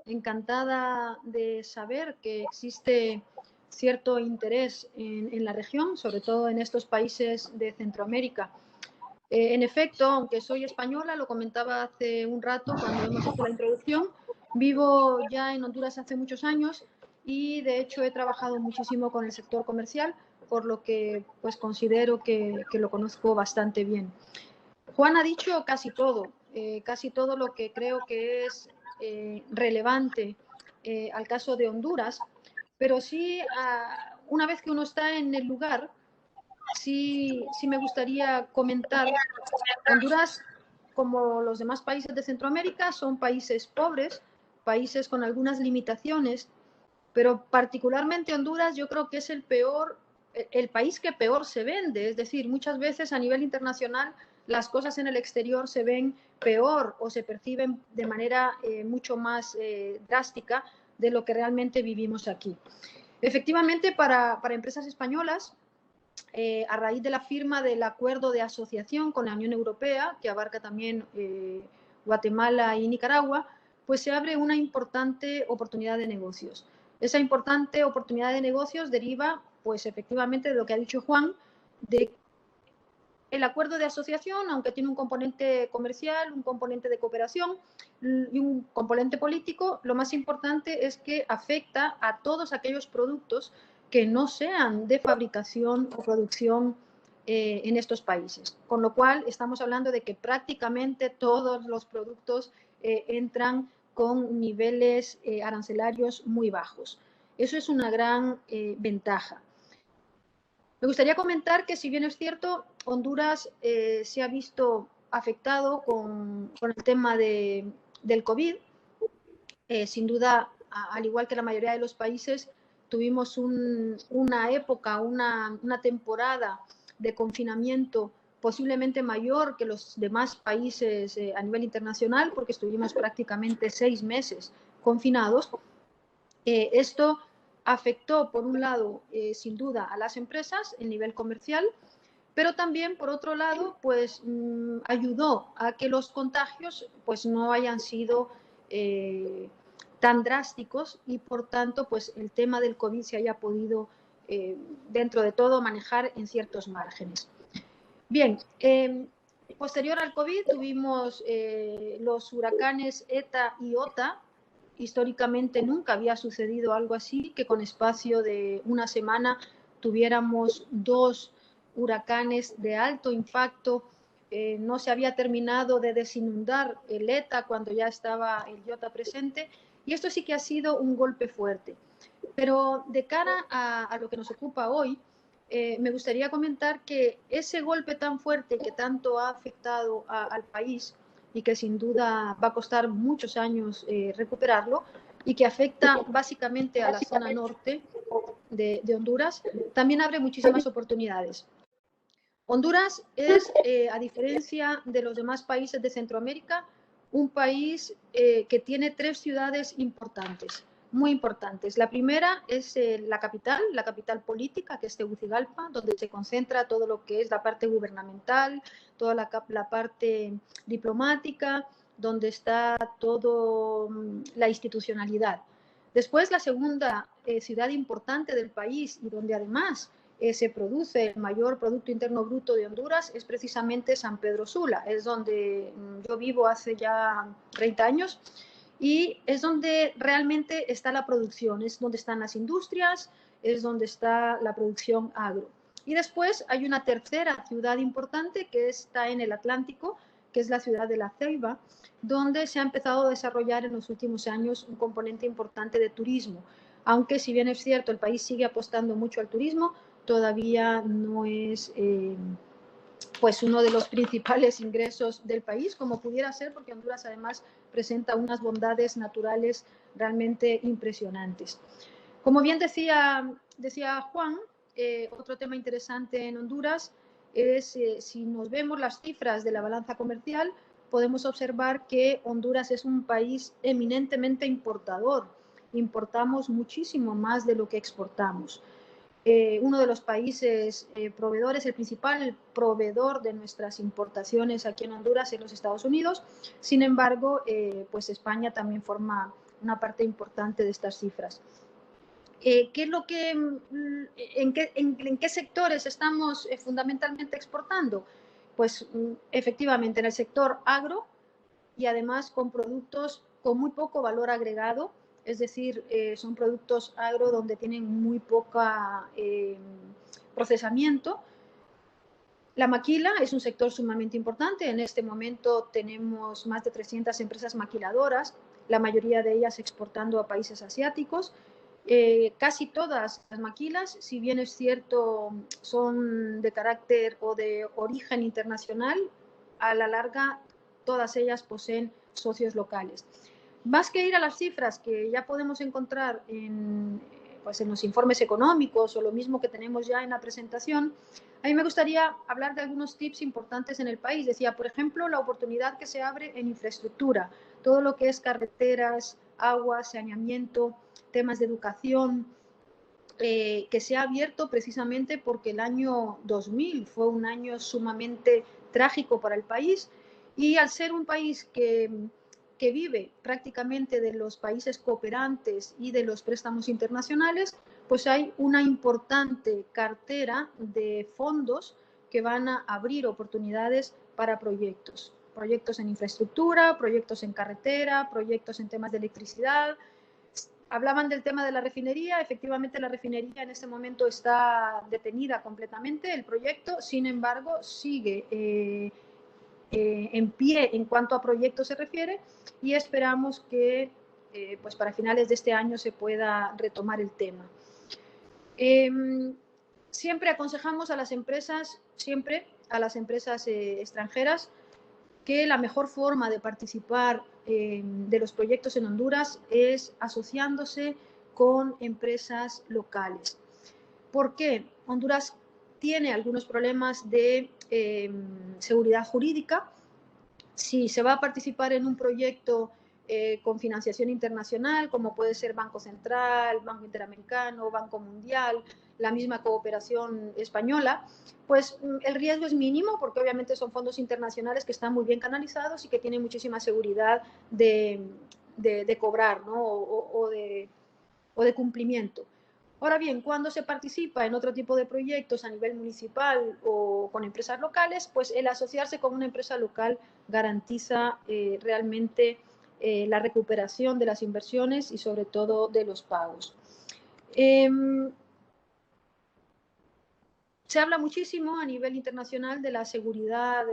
Encantada de saber que existe cierto interés en la región, sobre todo en estos países de Centroamérica. En efecto, aunque soy española, lo comentaba hace un rato cuando hemos hecho la introducción, vivo ya en Honduras hace muchos años y de hecho he trabajado muchísimo con el sector comercial, por lo que pues considero que lo conozco bastante bien. Juan ha dicho casi todo. casi todo lo que creo que es relevante al caso de Honduras, pero sí, una vez que uno está en el lugar, sí me gustaría comentar. Honduras, como los demás países de Centroamérica, son países pobres, países con algunas limitaciones, pero particularmente Honduras yo creo que es el país que peor se vende. Es decir, muchas veces a nivel internacional las cosas en el exterior se ven peor o se perciben de manera mucho más drástica de lo que realmente vivimos aquí. Efectivamente, para empresas españolas, a raíz de la firma del acuerdo de asociación con la Unión Europea, que abarca también Guatemala y Nicaragua, pues se abre una importante oportunidad de negocios. Esa importante oportunidad de negocios deriva, pues efectivamente, de lo que ha dicho Juan, de el acuerdo de asociación, aunque tiene un componente comercial, un componente de cooperación y un componente político, lo más importante es que afecta a todos aquellos productos que no sean de fabricación o producción en estos países. Con lo cual, estamos hablando de que prácticamente todos los productos entran con niveles arancelarios muy bajos. Eso es una gran ventaja. Me gustaría comentar que, si bien es cierto, Honduras se ha visto afectado con el tema del COVID. Sin duda, al igual que la mayoría de los países, tuvimos una época, una temporada de confinamiento posiblemente mayor que los demás países a nivel internacional, porque estuvimos prácticamente 6 meses confinados. Esto afectó, por un lado, sin duda, a las empresas en nivel comercial, pero también, por otro lado, pues ayudó a que los contagios pues no hayan sido tan drásticos y, por tanto, pues el tema del COVID se haya podido, dentro de todo, manejar en ciertos márgenes. Bien, posterior al COVID tuvimos los huracanes ETA y OTA. Históricamente nunca había sucedido algo así, que con espacio de una semana tuviéramos 2 huracanes de alto impacto. No se había terminado de desinundar el ETA cuando ya estaba el IOTA presente, y esto sí que ha sido un golpe fuerte. Pero de cara a lo que nos ocupa hoy, me gustaría comentar que ese golpe tan fuerte que tanto ha afectado al país y que sin duda va a costar muchos años recuperarlo, y que afecta básicamente a la zona norte de Honduras, también abre muchísimas oportunidades. Honduras es, a diferencia de los demás países de Centroamérica, un país que tiene 3 ciudades importantes, muy importantes. La primera es la capital política, que es Tegucigalpa, donde se concentra todo lo que es la parte gubernamental, toda la parte diplomática, donde está toda la institucionalidad. Después, la segunda ciudad importante del país, y donde además se produce el mayor Producto Interno Bruto de Honduras, es precisamente San Pedro Sula. Es donde yo vivo hace ya 30 años y es donde realmente está la producción, es donde están las industrias, es donde está la producción agro. Y después hay una tercera ciudad importante que está en el Atlántico, que es la ciudad de La Ceiba, donde se ha empezado a desarrollar en los últimos años un componente importante de turismo. Aunque, si bien es cierto, el país sigue apostando mucho al turismo, todavía no es pues uno de los principales ingresos del país, como pudiera ser, porque Honduras además presenta unas bondades naturales realmente impresionantes. Como bien decía Juan, otro tema interesante en Honduras es, si nos vemos las cifras de la balanza comercial, podemos observar que Honduras es un país eminentemente importador. Importamos muchísimo más de lo que exportamos. Uno de los países proveedores, el principal proveedor de nuestras importaciones aquí en Honduras, es los Estados Unidos. Sin embargo, pues España también forma una parte importante de estas cifras. ¿Qué es lo que, en qué sectores estamos fundamentalmente exportando? Pues efectivamente en el sector agro, y además con productos con muy poco valor agregado. Es decir, son productos agro donde tienen muy poca procesamiento. La maquila es un sector sumamente importante. En este momento tenemos más de 300 empresas maquiladoras, la mayoría de ellas exportando a países asiáticos. Casi todas las maquilas, si bien es cierto, son de carácter o de origen internacional, a la larga todas ellas poseen socios locales. Más que ir a las cifras que ya podemos encontrar en los informes económicos o lo mismo que tenemos ya en la presentación, a mí me gustaría hablar de algunos tips importantes en el país. Decía, por ejemplo, la oportunidad que se abre en infraestructura, todo lo que es carreteras, agua, saneamiento, temas de educación, que se ha abierto precisamente porque el año 2000 fue un año sumamente trágico para el país, y al ser un país que vive prácticamente de los países cooperantes y de los préstamos internacionales, pues hay una importante cartera de fondos que van a abrir oportunidades para proyectos en infraestructura, proyectos en carretera, proyectos en temas de electricidad. Hablaban del tema de la refinería. Efectivamente, la refinería en este momento está detenida completamente, el proyecto, sin embargo, sigue en pie en cuanto a proyectos se refiere, y esperamos que pues para finales de este año se pueda retomar el tema. Siempre aconsejamos a las empresas, extranjeras, que la mejor forma de participar de los proyectos en Honduras es asociándose con empresas locales. ¿Por qué? Honduras tiene algunos problemas de seguridad jurídica. Si se va a participar en un proyecto con financiación internacional, como puede ser Banco Central, Banco Interamericano, Banco Mundial, la misma cooperación española, pues el riesgo es mínimo, porque obviamente son fondos internacionales que están muy bien canalizados y que tienen muchísima seguridad de cobrar, ¿no? o de cumplimiento. Ahora bien, cuando se participa en otro tipo de proyectos a nivel municipal o con empresas locales, pues el asociarse con una empresa local garantiza realmente la recuperación de las inversiones y sobre todo de los pagos. Se habla muchísimo a nivel internacional de la seguridad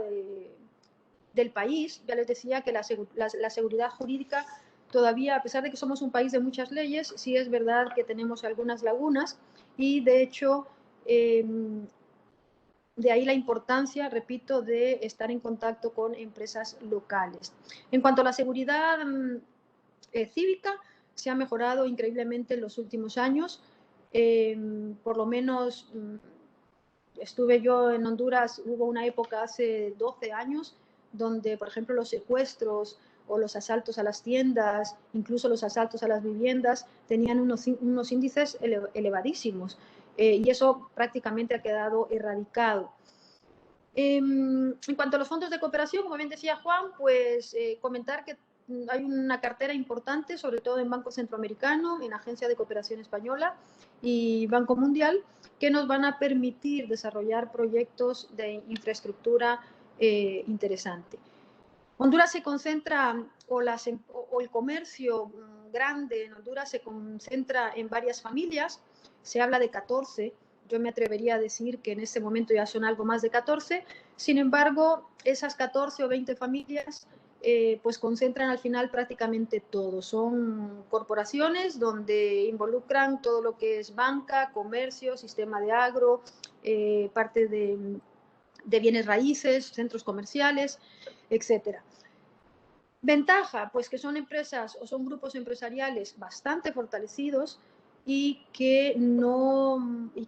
del país. Ya les decía que la seguridad jurídica todavía, a pesar de que somos un país de muchas leyes, sí es verdad que tenemos algunas lagunas, y de hecho de ahí la importancia, repito, de estar en contacto con empresas locales. En cuanto a la seguridad cívica, se ha mejorado increíblemente en los últimos años. Por lo menos estuve yo en Honduras, hubo una época hace 12 años donde, por ejemplo, los secuestros o los asaltos a las tiendas, incluso los asaltos a las viviendas, tenían unos índices elevadísimos, y eso prácticamente ha quedado erradicado. En cuanto a los fondos de cooperación, como bien decía Juan, pues comentar que hay una cartera importante, sobre todo en Banco Centroamericano, en Agencia de Cooperación Española y Banco Mundial, que nos van a permitir desarrollar proyectos de infraestructura interesante. Honduras se concentra, o el comercio grande en Honduras se concentra en varias familias. Se habla de 14, yo me atrevería a decir que en este momento ya son algo más de 14. Sin embargo, esas 14 o 20 familias pues concentran al final prácticamente todo. Son corporaciones donde involucran todo lo que es banca, comercio, sistema de agro, parte de bienes raíces, centros comerciales, etcétera. Ventaja, pues que son empresas o son grupos empresariales bastante fortalecidos y que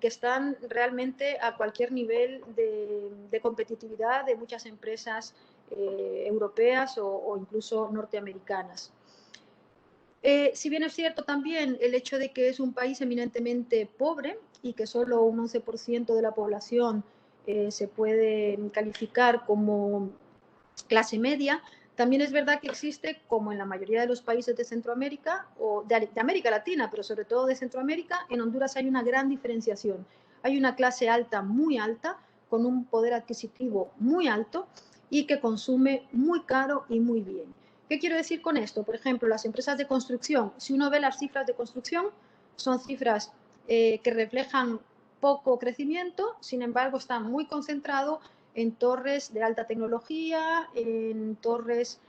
están realmente a cualquier nivel de competitividad de muchas empresas europeas o incluso norteamericanas. Si bien es cierto también el hecho de que es un país eminentemente pobre y que solo un 11% de la población se puede calificar como clase media, también es verdad que existe, como en la mayoría de los países de Centroamérica o de América Latina, pero sobre todo de Centroamérica, en Honduras hay una gran diferenciación. Hay una clase alta, muy alta, con un poder adquisitivo muy alto y que consume muy caro y muy bien. ¿Qué quiero decir con esto? Por ejemplo, las empresas de construcción, si uno ve las cifras de construcción, son cifras que reflejan poco crecimiento, sin embargo, está muy concentrado en torres de alta tecnología, en torres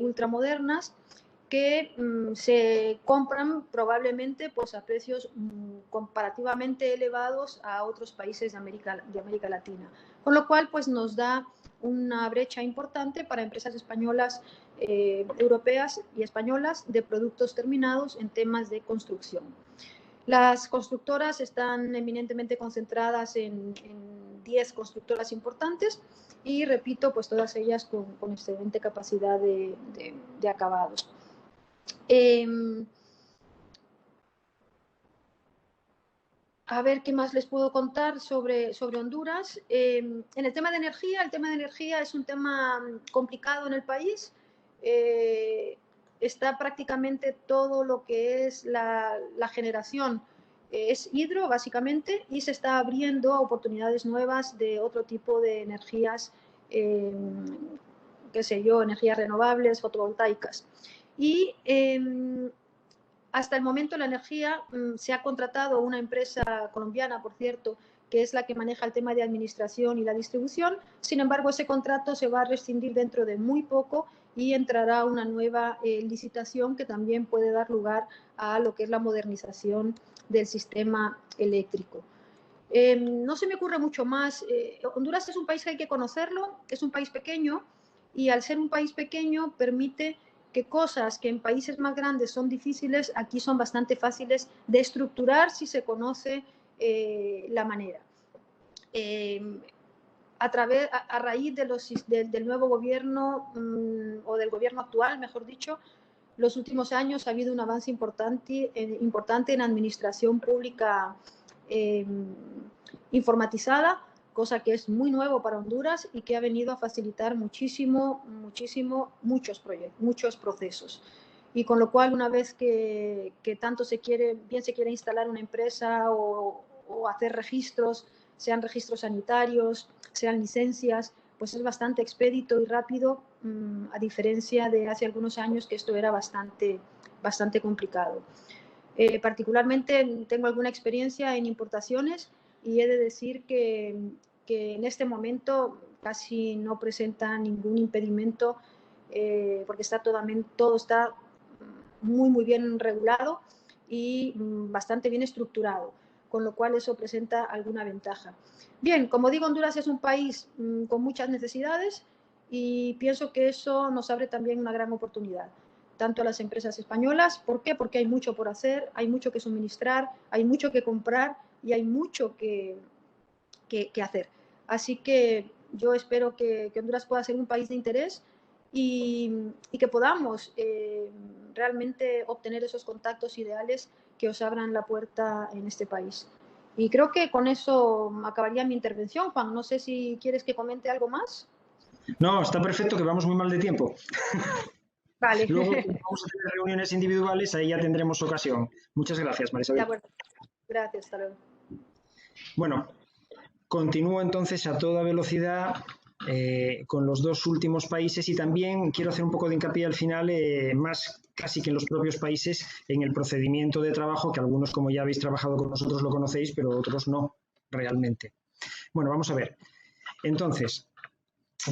ultramodernas, que se compran probablemente pues, a precios comparativamente elevados a otros países de América Latina. Con lo cual pues, nos da una brecha importante para empresas españolas, europeas y españolas de productos terminados en temas de construcción. Las constructoras están eminentemente concentradas en 10 constructoras importantes y, repito, pues todas ellas con excelente capacidad de acabados. A ver qué más les puedo contar sobre Honduras. En el tema de energía es un tema complicado en el país. Está prácticamente todo lo que es la generación es hidro, básicamente, y se está abriendo oportunidades nuevas de otro tipo de energías, qué sé yo, energías renovables, fotovoltaicas. Y hasta el momento la energía se ha contratado una empresa colombiana, por cierto, que es la que maneja el tema de administración y la distribución. Sin embargo, ese contrato se va a rescindir dentro de muy poco y entrará una nueva licitación que también puede dar lugar a lo que es la modernización del sistema eléctrico. No se me ocurre mucho más. Honduras es un país que hay que conocerlo, es un país pequeño y al ser un país pequeño permite que cosas que en países más grandes son difíciles, aquí son bastante fáciles de estructurar si se conoce la manera. A raíz del nuevo gobierno o del gobierno actual, mejor dicho, los últimos años ha habido un avance importante en administración pública informatizada, cosa que es muy nuevo para Honduras y que ha venido a facilitar muchos procesos. Y con lo cual, una vez que tanto se quiere instalar una empresa o hacer registros, sean registros sanitarios, sean licencias, pues es bastante expedito y rápido, a diferencia de hace algunos años que esto era bastante complicado. Particularmente tengo alguna experiencia en importaciones y he de decir que en este momento casi no presenta ningún impedimento porque todo está muy bien regulado y bastante bien estructurado, con lo cual eso presenta alguna ventaja. Bien, como digo, Honduras es un país con muchas necesidades y pienso que eso nos abre también una gran oportunidad, tanto a las empresas españolas. ¿Por qué? Porque hay mucho por hacer, hay mucho que suministrar, hay mucho que comprar y hay mucho que hacer. Así que yo espero que Honduras pueda ser un país de interés y que podamos realmente obtener esos contactos ideales que os abran la puerta en este país. Y creo que con eso acabaría mi intervención, Juan. No sé si quieres que comente algo más. No, está perfecto, que vamos muy mal de tiempo. Vale. Luego vamos a tener reuniones individuales, ahí ya tendremos ocasión. Muchas gracias, María Isabel. De acuerdo. Gracias, hasta luego. Bueno, continúo entonces a toda velocidad con los dos últimos países y también quiero hacer un poco de hincapié al final, más casi que en los propios países, en el procedimiento de trabajo, que algunos, como ya habéis trabajado con nosotros, lo conocéis, pero otros no realmente. Bueno, vamos a ver. Entonces,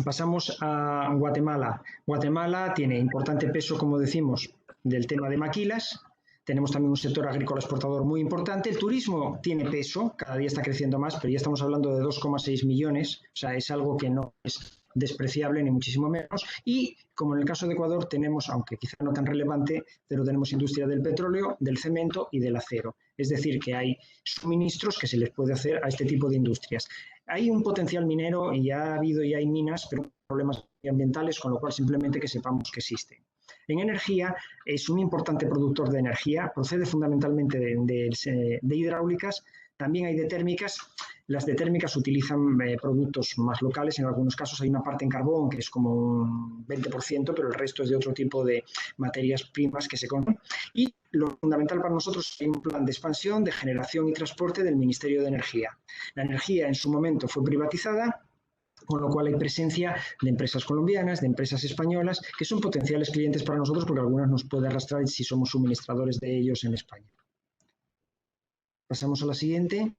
pasamos a Guatemala. Guatemala tiene importante peso, como decimos, del tema de maquilas. Tenemos también un sector agrícola exportador muy importante. El turismo tiene peso, cada día está creciendo más, pero ya estamos hablando de 2,6 millones. O sea, es algo que no es despreciable ni muchísimo menos. Y como en el caso de Ecuador tenemos, aunque quizá no tan relevante, pero tenemos industria del petróleo, del cemento y del acero. Es decir, que hay suministros que se les puede hacer a este tipo de industrias. Hay un potencial minero y ha habido y hay minas, pero problemas ambientales, con lo cual simplemente que sepamos que existen. En energía es un importante productor de energía, procede fundamentalmente de hidráulicas, también hay de térmicas. Las de térmicas utilizan productos más locales, en algunos casos hay una parte en carbón que es como un 20%, pero el resto es de otro tipo de materias primas que se compran. Y lo fundamental para nosotros es un plan de expansión, de generación y transporte del Ministerio de Energía. La energía en su momento fue privatizada, con lo cual hay presencia de empresas colombianas, de empresas españolas, que son potenciales clientes para nosotros porque algunas nos puede arrastrar si somos suministradores de ellos en España. Pasamos a la siguiente.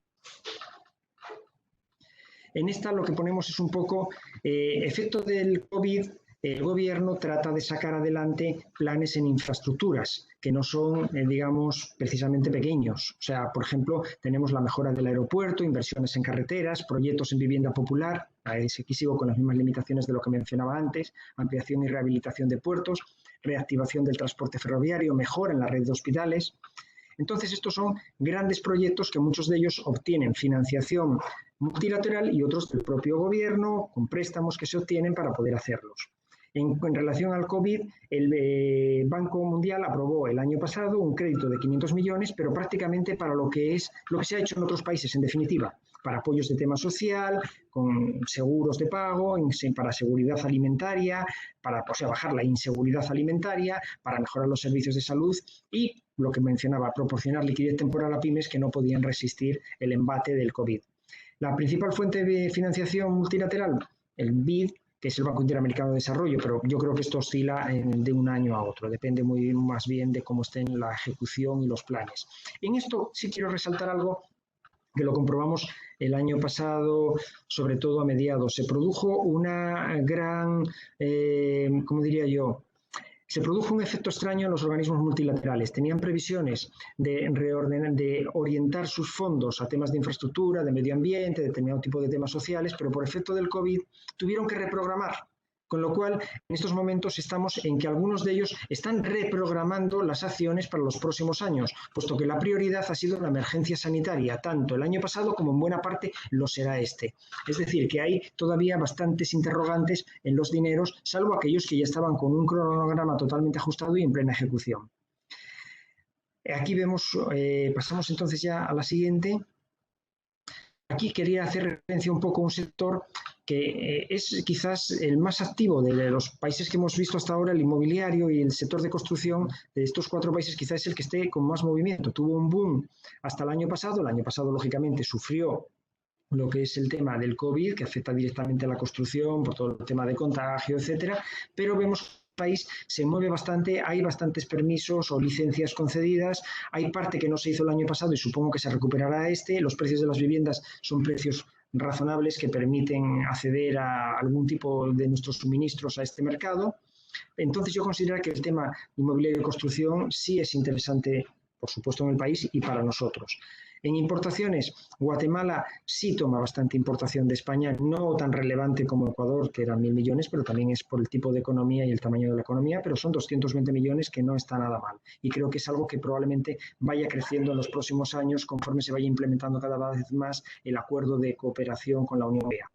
En esta lo que ponemos es un poco efecto del COVID. El gobierno trata de sacar adelante planes en infraestructuras que no son, digamos, precisamente pequeños. O sea, por ejemplo, tenemos la mejora del aeropuerto, inversiones en carreteras, proyectos en vivienda popular, aquí sigo con las mismas limitaciones de lo que mencionaba antes, ampliación y rehabilitación de puertos, reactivación del transporte ferroviario, mejora en la red de hospitales. Entonces, estos son grandes proyectos que muchos de ellos obtienen financiación multilateral y otros del propio gobierno, con préstamos que se obtienen para poder hacerlos. En relación al COVID, el Banco Mundial aprobó el año pasado un crédito de 500 millones, pero prácticamente para lo que se ha hecho en otros países, en definitiva, para apoyos de tema social, con seguros de pago, para seguridad alimentaria, para bajar la inseguridad alimentaria, para mejorar los servicios de salud y, lo que mencionaba, proporcionar liquidez temporal a pymes que no podían resistir el embate del COVID. La principal fuente de financiación multilateral, el BID, que es el Banco Interamericano de Desarrollo, pero yo creo que esto oscila de un año a otro, depende más bien de cómo estén la ejecución y los planes. En esto sí quiero resaltar algo que lo comprobamos el año pasado, sobre todo a mediados. Se produjo una gran, ¿cómo diría yo? Se produjo un efecto extraño en los organismos multilaterales. Tenían previsiones de orientar sus fondos a temas de infraestructura, de medio ambiente, de determinado tipo de temas sociales, pero por efecto del COVID tuvieron que reprogramar. Con lo cual, en estos momentos estamos en que algunos de ellos están reprogramando las acciones para los próximos años, puesto que la prioridad ha sido la emergencia sanitaria, tanto el año pasado como en buena parte lo será este. Es decir, que hay todavía bastantes interrogantes en los dineros, salvo aquellos que ya estaban con un cronograma totalmente ajustado y en plena ejecución. Aquí vemos, pasamos entonces ya a la siguiente. Aquí quería hacer referencia un poco a un sector que es quizás el más activo de los países que hemos visto hasta ahora, el inmobiliario y el sector de construcción de estos 4 países quizás es el que esté con más movimiento. Tuvo un boom hasta el año pasado, lógicamente sufrió lo que es el tema del COVID, que afecta directamente a la construcción por todo el tema de contagio, etcétera, pero vemos el país se mueve bastante, hay bastantes permisos o licencias concedidas, hay parte que no se hizo el año pasado y supongo que se recuperará los precios de las viviendas son precios razonables que permiten acceder a algún tipo de nuestros suministros a este mercado. Entonces yo considero que el tema inmobiliario y construcción sí es interesante, por supuesto, en el país y para nosotros. En importaciones, Guatemala sí toma bastante importación de España, no tan relevante como Ecuador, que eran 1.000 millones, pero también es por el tipo de economía y el tamaño de la economía, pero son 220 millones que no está nada mal. Y creo que es algo que probablemente vaya creciendo en los próximos años conforme se vaya implementando cada vez más el acuerdo de cooperación con la Unión Europea.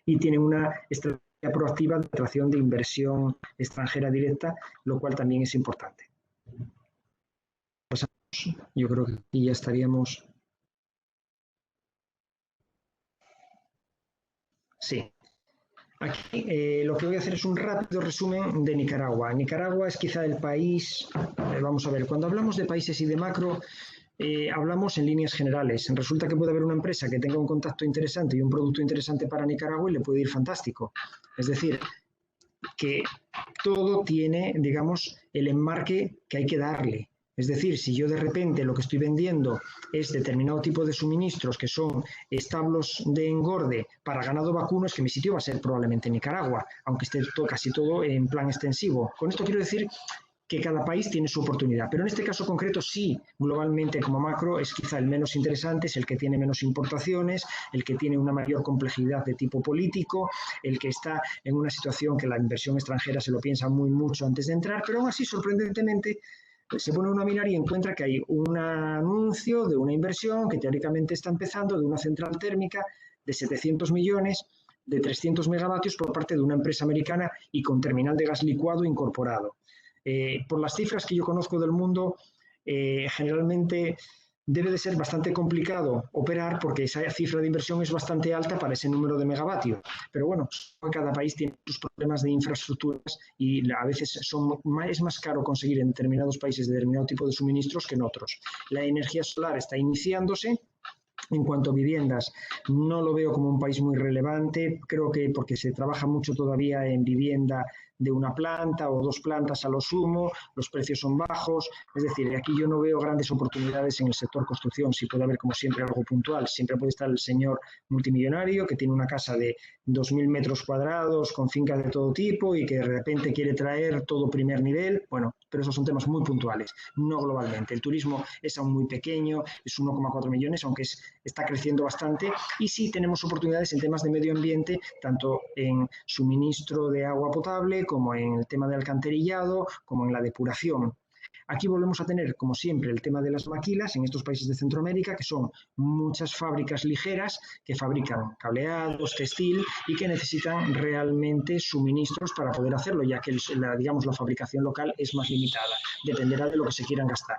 Y tiene una estrategia proactiva de atracción de inversión extranjera directa, lo cual también es importante. Yo creo que aquí ya estaríamos. Sí. Aquí lo que voy a hacer es un rápido resumen de Nicaragua. Nicaragua es quizá el país, vamos a ver, cuando hablamos de países y de macro, hablamos en líneas generales. Resulta que puede haber una empresa que tenga un contacto interesante y un producto interesante para Nicaragua y le puede ir fantástico. Es decir, que todo tiene, digamos, el enmarque que hay que darle. Es decir, si yo de repente lo que estoy vendiendo es determinado tipo de suministros que son establos de engorde para ganado vacuno, es que mi sitio va a ser probablemente Nicaragua, aunque esté casi todo en plan extensivo. Con esto quiero decir que cada país tiene su oportunidad, pero en este caso concreto sí, globalmente como macro es quizá el menos interesante, es el que tiene menos importaciones, el que tiene una mayor complejidad de tipo político, el que está en una situación que la inversión extranjera se lo piensa muy mucho antes de entrar, pero aún así sorprendentemente se pone uno a mirar y encuentra que hay un anuncio de una inversión que teóricamente está empezando de una central térmica de 700 millones, de 300 megavatios por parte de una empresa americana y con terminal de gas licuado incorporado. Por las cifras que yo conozco del mundo, generalmente debe de ser bastante complicado operar porque esa cifra de inversión es bastante alta para ese número de megavatios. Pero bueno, cada país tiene sus problemas de infraestructuras y a veces es más caro conseguir en determinados países determinado tipo de suministros que en otros. La energía solar está iniciándose En cuanto a viviendas, no lo veo como un país muy relevante, creo que porque se trabaja mucho todavía en vivienda de una planta o 2 plantas a lo sumo, los precios son bajos, es decir, aquí yo no veo grandes oportunidades en el sector construcción, sí puede haber como siempre algo puntual, siempre puede estar el señor multimillonario que tiene una casa de 2.000 metros cuadrados con fincas de todo tipo y que de repente quiere traer todo primer nivel, bueno, pero esos son temas muy puntuales, no globalmente. El turismo es aún muy pequeño, es 1,4 millones, aunque está creciendo bastante, y sí tenemos oportunidades en temas de medio ambiente, tanto en suministro de agua potable, como en el tema de alcantarillado, como en la depuración. Aquí volvemos a tener, como siempre, el tema de las maquilas en estos países de Centroamérica, que son muchas fábricas ligeras que fabrican cableados, textil y que necesitan realmente suministros para poder hacerlo, ya que digamos, la fabricación local es más limitada, dependerá de lo que se quieran gastar.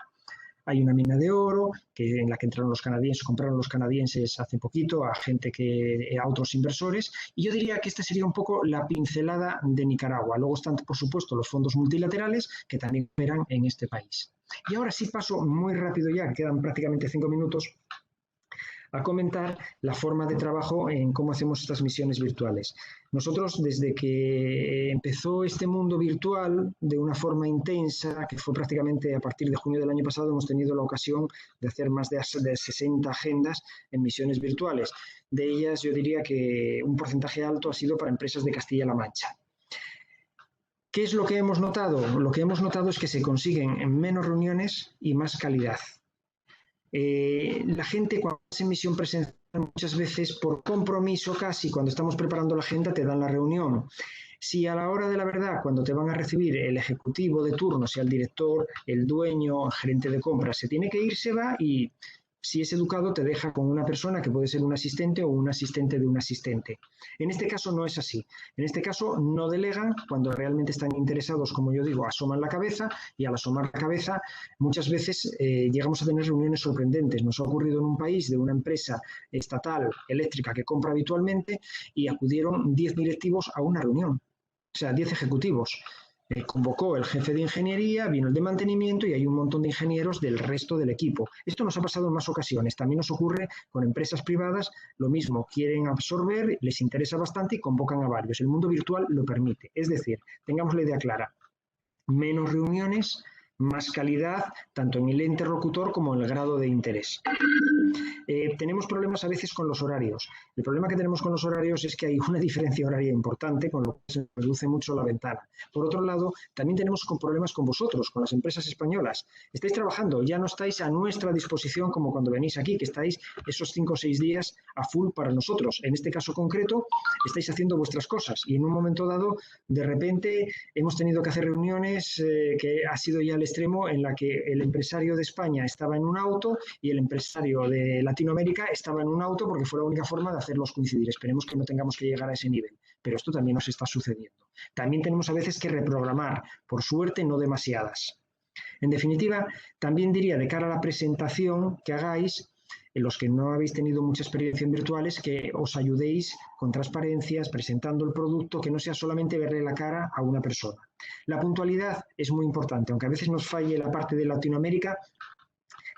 Hay una mina de oro en la que entraron los canadienses, compraron los canadienses hace poquito a a otros inversores, y yo diría que esta sería un poco la pincelada de Nicaragua. Luego están, por supuesto, los fondos multilaterales que también operan en este país. Y ahora sí paso muy rápido ya, que quedan prácticamente 5 minutos, a comentar la forma de trabajo en cómo hacemos estas misiones virtuales. Nosotros, desde que empezó este mundo virtual de una forma intensa, que fue prácticamente a partir de junio del año pasado, hemos tenido la ocasión de hacer más de 60 agendas en misiones virtuales. De ellas, yo diría que un porcentaje alto ha sido para empresas de Castilla-La Mancha. ¿Qué es lo que hemos notado? Lo que hemos notado es que se consiguen menos reuniones y más calidad. La gente cuando hace misión presencial muchas veces por compromiso casi cuando estamos preparando la agenda te dan la reunión. Si a la hora de la verdad cuando te van a recibir el ejecutivo de turno, sea el director, el dueño, el gerente de compras, se tiene que ir, se va, y si es educado te deja con una persona que puede ser un asistente o un asistente de un asistente. En este caso no es así. En este caso no delegan cuando realmente están interesados, como yo digo, asoman la cabeza, y al asomar la cabeza muchas veces llegamos a tener reuniones sorprendentes. Nos ha ocurrido en un país de una empresa estatal eléctrica que compra habitualmente y acudieron 10 directivos a una reunión, o sea, 10 ejecutivos. Convocó el jefe de ingeniería, vino el de mantenimiento y hay un montón de ingenieros del resto del equipo. Esto nos ha pasado en más ocasiones. También nos ocurre con empresas privadas, lo mismo, quieren absorber, les interesa bastante y convocan a varios. El mundo virtual lo permite. Es decir, tengamos la idea clara, menos reuniones, más calidad, tanto en el interlocutor como en el grado de interés. Tenemos problemas a veces con los horarios. El problema que tenemos con los horarios es que hay una diferencia horaria importante, con lo que se reduce mucho la ventana. Por otro lado, también tenemos problemas con vosotros, con las empresas españolas. Estáis trabajando, ya no estáis a nuestra disposición como cuando venís aquí, que estáis esos 5 o 6 días a full para nosotros. En este caso concreto, estáis haciendo vuestras cosas y en un momento dado, de repente, hemos tenido que hacer reuniones que ha sido ya el extremo en la que el empresario de España estaba en un auto y el empresario de Latinoamérica estaba en un auto, porque fue la única forma de hacerlos coincidir. Esperemos que no tengamos que llegar a ese nivel, pero esto también nos está sucediendo. También tenemos a veces que reprogramar, por suerte no demasiadas. En definitiva, también diría de cara a la presentación que hagáis, en los que no habéis tenido mucha experiencia en virtuales, que os ayudéis con transparencias, presentando el producto, que no sea solamente verle la cara a una persona. La puntualidad es muy importante, aunque a veces nos falle la parte de Latinoamérica,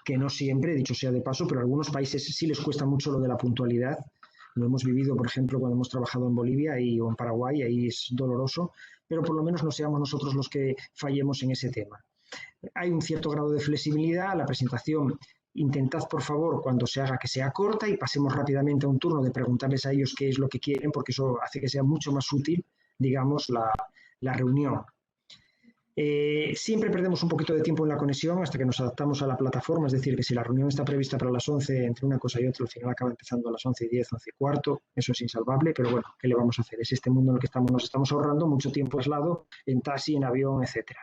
que no siempre, dicho sea de paso, pero a algunos países sí les cuesta mucho lo de la puntualidad. Lo hemos vivido, por ejemplo, cuando hemos trabajado en Bolivia o en Paraguay, ahí es doloroso, pero por lo menos no seamos nosotros los que fallemos en ese tema. Hay un cierto grado de flexibilidad. La presentación, intentad, por favor, cuando se haga, que sea corta y pasemos rápidamente a un turno de preguntarles a ellos qué es lo que quieren, porque eso hace que sea mucho más útil, digamos, la reunión. Siempre perdemos un poquito de tiempo en la conexión hasta que nos adaptamos a la plataforma, es decir, que si la reunión está prevista para las 11, entre una cosa y otra, al final acaba empezando a las 11:10, 11:15, eso es insalvable, pero bueno, ¿qué le vamos a hacer? Es este mundo en el que nos estamos ahorrando mucho tiempo aislado, en taxi, en avión, etcétera.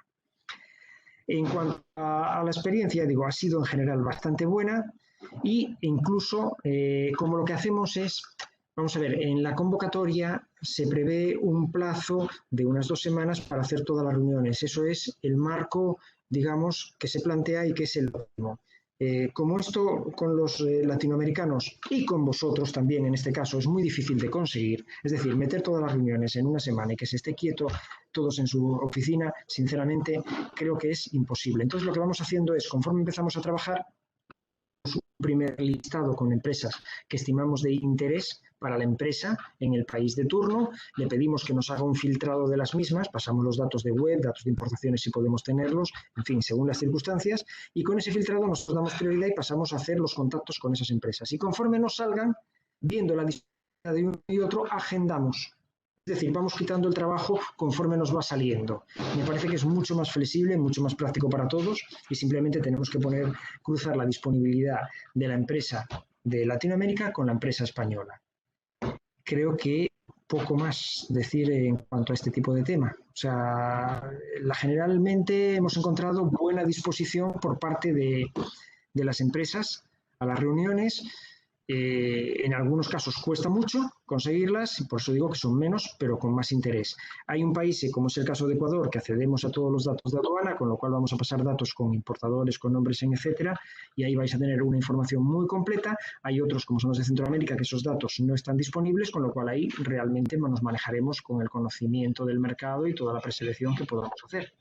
En cuanto a la experiencia, digo, ha sido en general bastante buena, y incluso como lo que hacemos es, vamos a ver, en la convocatoria se prevé un plazo de unas 2 semanas para hacer todas las reuniones. Eso es el marco, digamos, que se plantea y que es el óptimo. Como esto con los latinoamericanos y con vosotros también en este caso es muy difícil de conseguir, es decir, meter todas las reuniones en una semana y que se esté quieto todos en su oficina, sinceramente creo que es imposible. Entonces lo que vamos haciendo es, conforme empezamos a trabajar, primer listado con empresas que estimamos de interés para la empresa en el país de turno, le pedimos que nos haga un filtrado de las mismas, pasamos los datos de web, datos de importaciones si podemos tenerlos, en fin, según las circunstancias, y con ese filtrado nos damos prioridad y pasamos a hacer los contactos con esas empresas. Y conforme nos salgan, viendo la disponibilidad de uno y otro, agendamos. Es decir, vamos quitando el trabajo conforme nos va saliendo. Me parece que es mucho más flexible, mucho más práctico para todos y simplemente tenemos que cruzar la disponibilidad de la empresa de Latinoamérica con la empresa española. Creo que poco más decir en cuanto a este tipo de tema. O sea, generalmente hemos encontrado buena disposición por parte de las empresas a las reuniones. En algunos casos cuesta mucho conseguirlas, y por eso digo que son menos, pero con más interés. Hay un país, como es el caso de Ecuador, que accedemos a todos los datos de aduana, con lo cual vamos a pasar datos con importadores, con nombres, etcétera, y ahí vais a tener una información muy completa. Hay otros, como son los de Centroamérica, que esos datos no están disponibles, con lo cual ahí realmente nos manejaremos con el conocimiento del mercado y toda la preselección que podamos hacer.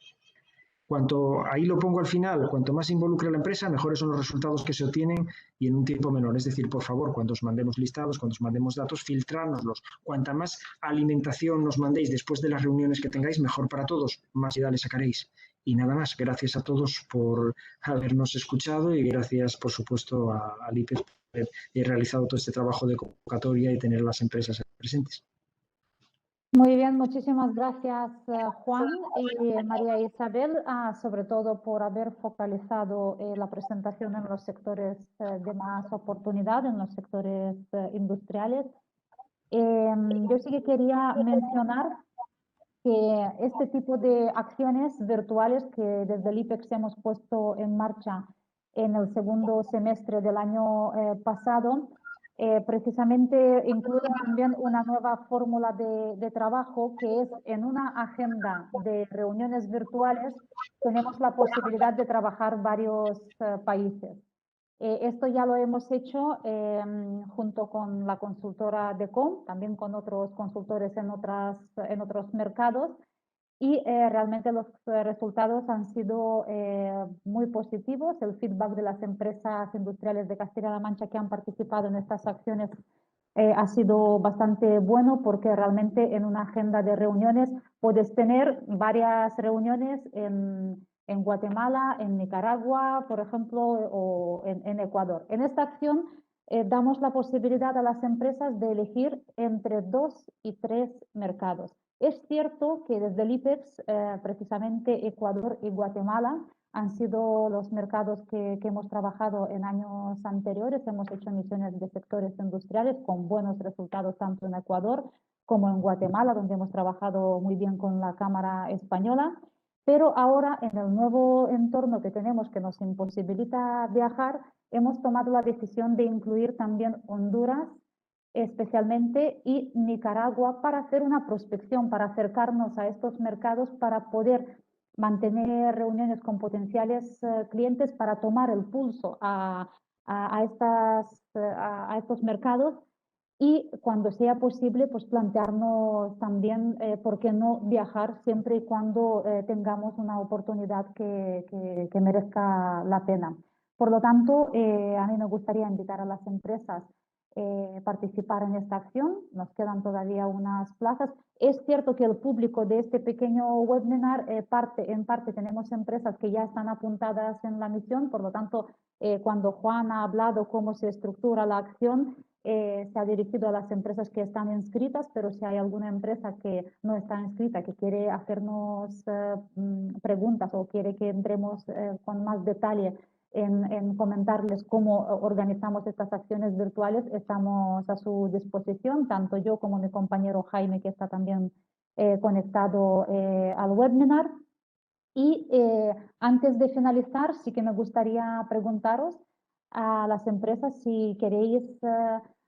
Ahí lo pongo al final, cuanto más involucre la empresa, mejores son los resultados que se obtienen y en un tiempo menor. Es decir, por favor, cuando os mandemos listados, cuando os mandemos datos, filtrárnoslos. Cuanta más alimentación nos mandéis después de las reuniones que tengáis, mejor para todos, más idea le sacaréis. Y nada más, gracias a todos por habernos escuchado y gracias, por supuesto, al IPES por haber realizado todo este trabajo de convocatoria y tener las empresas presentes. Muy bien, muchísimas gracias Juan y María Isabel, sobre todo por haber focalizado la presentación en los sectores de más oportunidad, en los sectores industriales. Yo sí que quería mencionar que este tipo de acciones virtuales que desde el IPEX hemos puesto en marcha en el segundo semestre del año pasado, precisamente incluye también una nueva fórmula de trabajo que es en una agenda de reuniones virtuales tenemos la posibilidad de trabajar varios países. Esto ya lo hemos hecho junto con la consultora DECOM, también con otros consultores en otros mercados y realmente los resultados han sido muy positivos. El feedback de las empresas industriales de Castilla-La Mancha que han participado en estas acciones ha sido bastante bueno porque realmente en una agenda de reuniones puedes tener varias reuniones en Guatemala, en Nicaragua, por ejemplo, o en Ecuador. En esta acción damos la posibilidad a las empresas de elegir entre 2 y 3 mercados. Es cierto que desde el IPEX, precisamente Ecuador y Guatemala han sido los mercados que hemos trabajado en años anteriores. Hemos hecho misiones de sectores industriales con buenos resultados tanto en Ecuador como en Guatemala, donde hemos trabajado muy bien con la Cámara Española. Pero ahora, en el nuevo entorno que tenemos que nos imposibilita viajar, hemos tomado la decisión de incluir también Honduras, especialmente, y Nicaragua para hacer una prospección, para acercarnos a estos mercados, para poder mantener reuniones con potenciales clientes, para tomar el pulso a estos mercados y cuando sea posible, pues plantearnos también por qué no viajar siempre y cuando tengamos una oportunidad que merezca la pena. Por lo tanto, a mí me gustaría invitar a las empresas participar en esta acción. Nos quedan todavía unas plazas. Es cierto que el público de este pequeño webinar, en parte tenemos empresas que ya están apuntadas en la misión, por lo tanto, cuando Juan ha hablado cómo se estructura la acción, se ha dirigido a las empresas que están inscritas, pero si hay alguna empresa que no está inscrita, que quiere hacernos preguntas o quiere que entremos con más detalle en comentarles cómo organizamos estas acciones virtuales, estamos a su disposición, tanto yo como mi compañero Jaime, que está también conectado al webinar. Y antes de finalizar, sí que me gustaría preguntaros a las empresas si queréis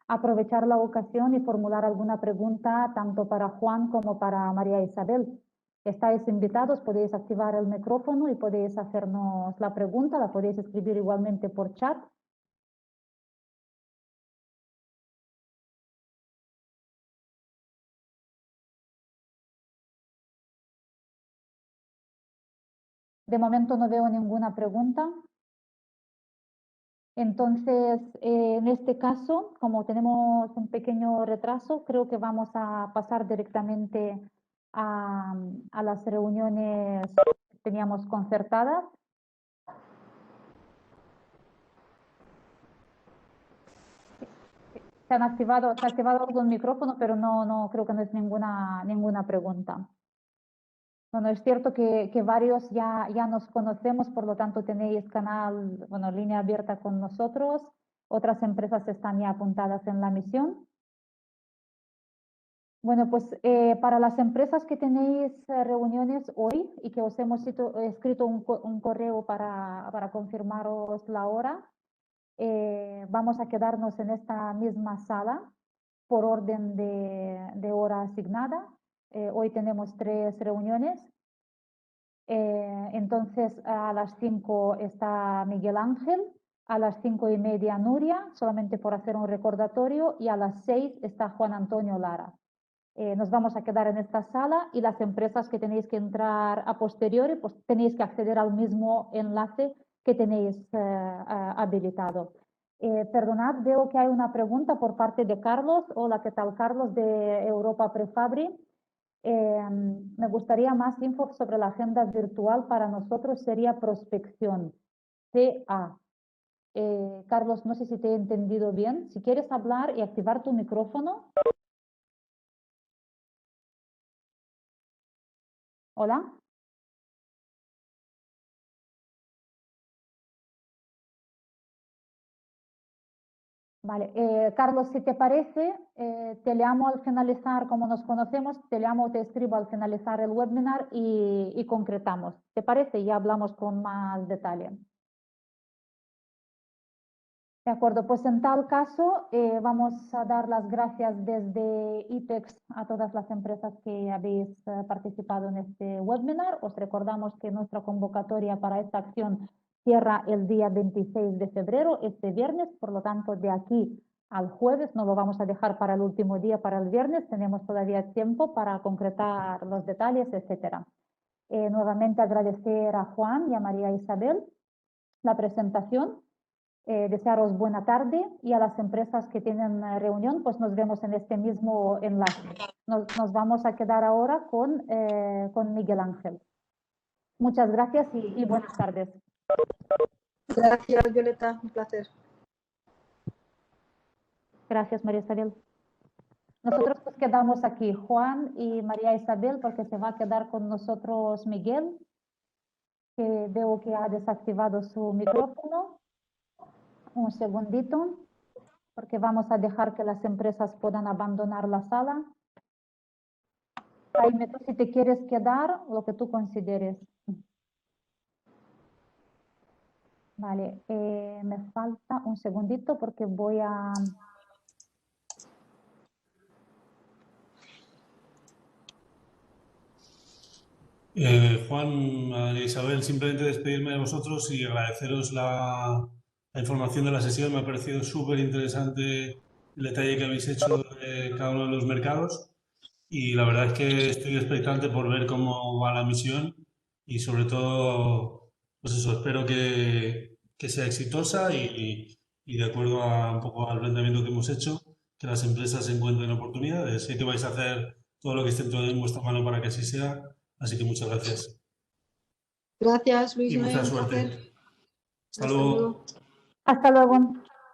aprovechar la ocasión y formular alguna pregunta tanto para Juan como para María Isabel. Estáis invitados, podéis activar el micrófono y podéis hacernos la pregunta, la podéis escribir igualmente por chat. De momento no veo ninguna pregunta. Entonces, en este caso, como tenemos un pequeño retraso, creo que vamos a pasar directamente a las reuniones que teníamos concertadas. Se ha activado algún micrófono, pero no creo que no es ninguna pregunta. Bueno, es cierto que varios ya nos conocemos, por lo tanto tenéis canal, bueno, línea abierta con nosotros. Otras empresas están ya apuntadas en la misión. Bueno, pues para las empresas que tenéis reuniones hoy y que os hemos escrito un correo para confirmaros la hora, vamos a quedarnos en esta misma sala por orden de hora asignada. Hoy tenemos 3 reuniones. Entonces a las 5 está Miguel Ángel, a las 5:30 Nuria, solamente por hacer un recordatorio, y a las 6 está Juan Antonio Lara. Nos vamos a quedar en esta sala y las empresas que tenéis que entrar a posteriori, pues tenéis que acceder al mismo enlace que tenéis habilitado. Perdonad, veo que hay una pregunta por parte de Carlos. Hola, ¿qué tal, Carlos, de Europa Prefabri? Me gustaría más info sobre la agenda virtual. Para nosotros sería prospección, CA. Carlos, no sé si te he entendido bien. Si quieres hablar y activar tu micrófono. Hola. Vale, Carlos, si te parece, te llamo al finalizar, como nos conocemos, te llamo, te escribo al finalizar el webinar y concretamos. ¿Te parece? Ya hablamos con más detalle. De acuerdo, pues en tal caso vamos a dar las gracias desde IPEX a todas las empresas que habéis participado en este webinar. Os recordamos que nuestra convocatoria para esta acción cierra el día 26 de febrero, este viernes, por lo tanto de aquí al jueves, no lo vamos a dejar para el último día, para el viernes, tenemos todavía tiempo para concretar los detalles, etcétera. Nuevamente agradecer a Juan y a María Isabel la presentación. Desearos buena tarde y a las empresas que tienen reunión, pues nos vemos en este mismo enlace. Nos vamos a quedar ahora con Miguel Ángel. Muchas gracias y buenas tardes. Gracias, Violeta, un placer. Gracias, María Isabel. Nosotros nos quedamos aquí, Juan y María Isabel, porque se va a quedar con nosotros Miguel, que veo que ha desactivado su micrófono. Un segundito, porque vamos a dejar que las empresas puedan abandonar la sala. Jaime, tú si te quieres quedar, lo que tú consideres. Vale, me falta un segundito porque voy a... Juan, María Isabel, simplemente despedirme de vosotros y agradeceros la información de la sesión. Me ha parecido súper interesante el detalle que habéis hecho de cada uno de los mercados y la verdad es que estoy expectante por ver cómo va la misión y sobre todo, pues eso, espero que sea exitosa y de acuerdo a un poco al planteamiento que hemos hecho, que las empresas encuentren oportunidades. Sé que vais a hacer todo lo que esté dentro de vuestra mano para que así sea. Así que muchas gracias. Gracias, Luis. Y mucha Un suerte. placer. Hasta luego. Hasta luego.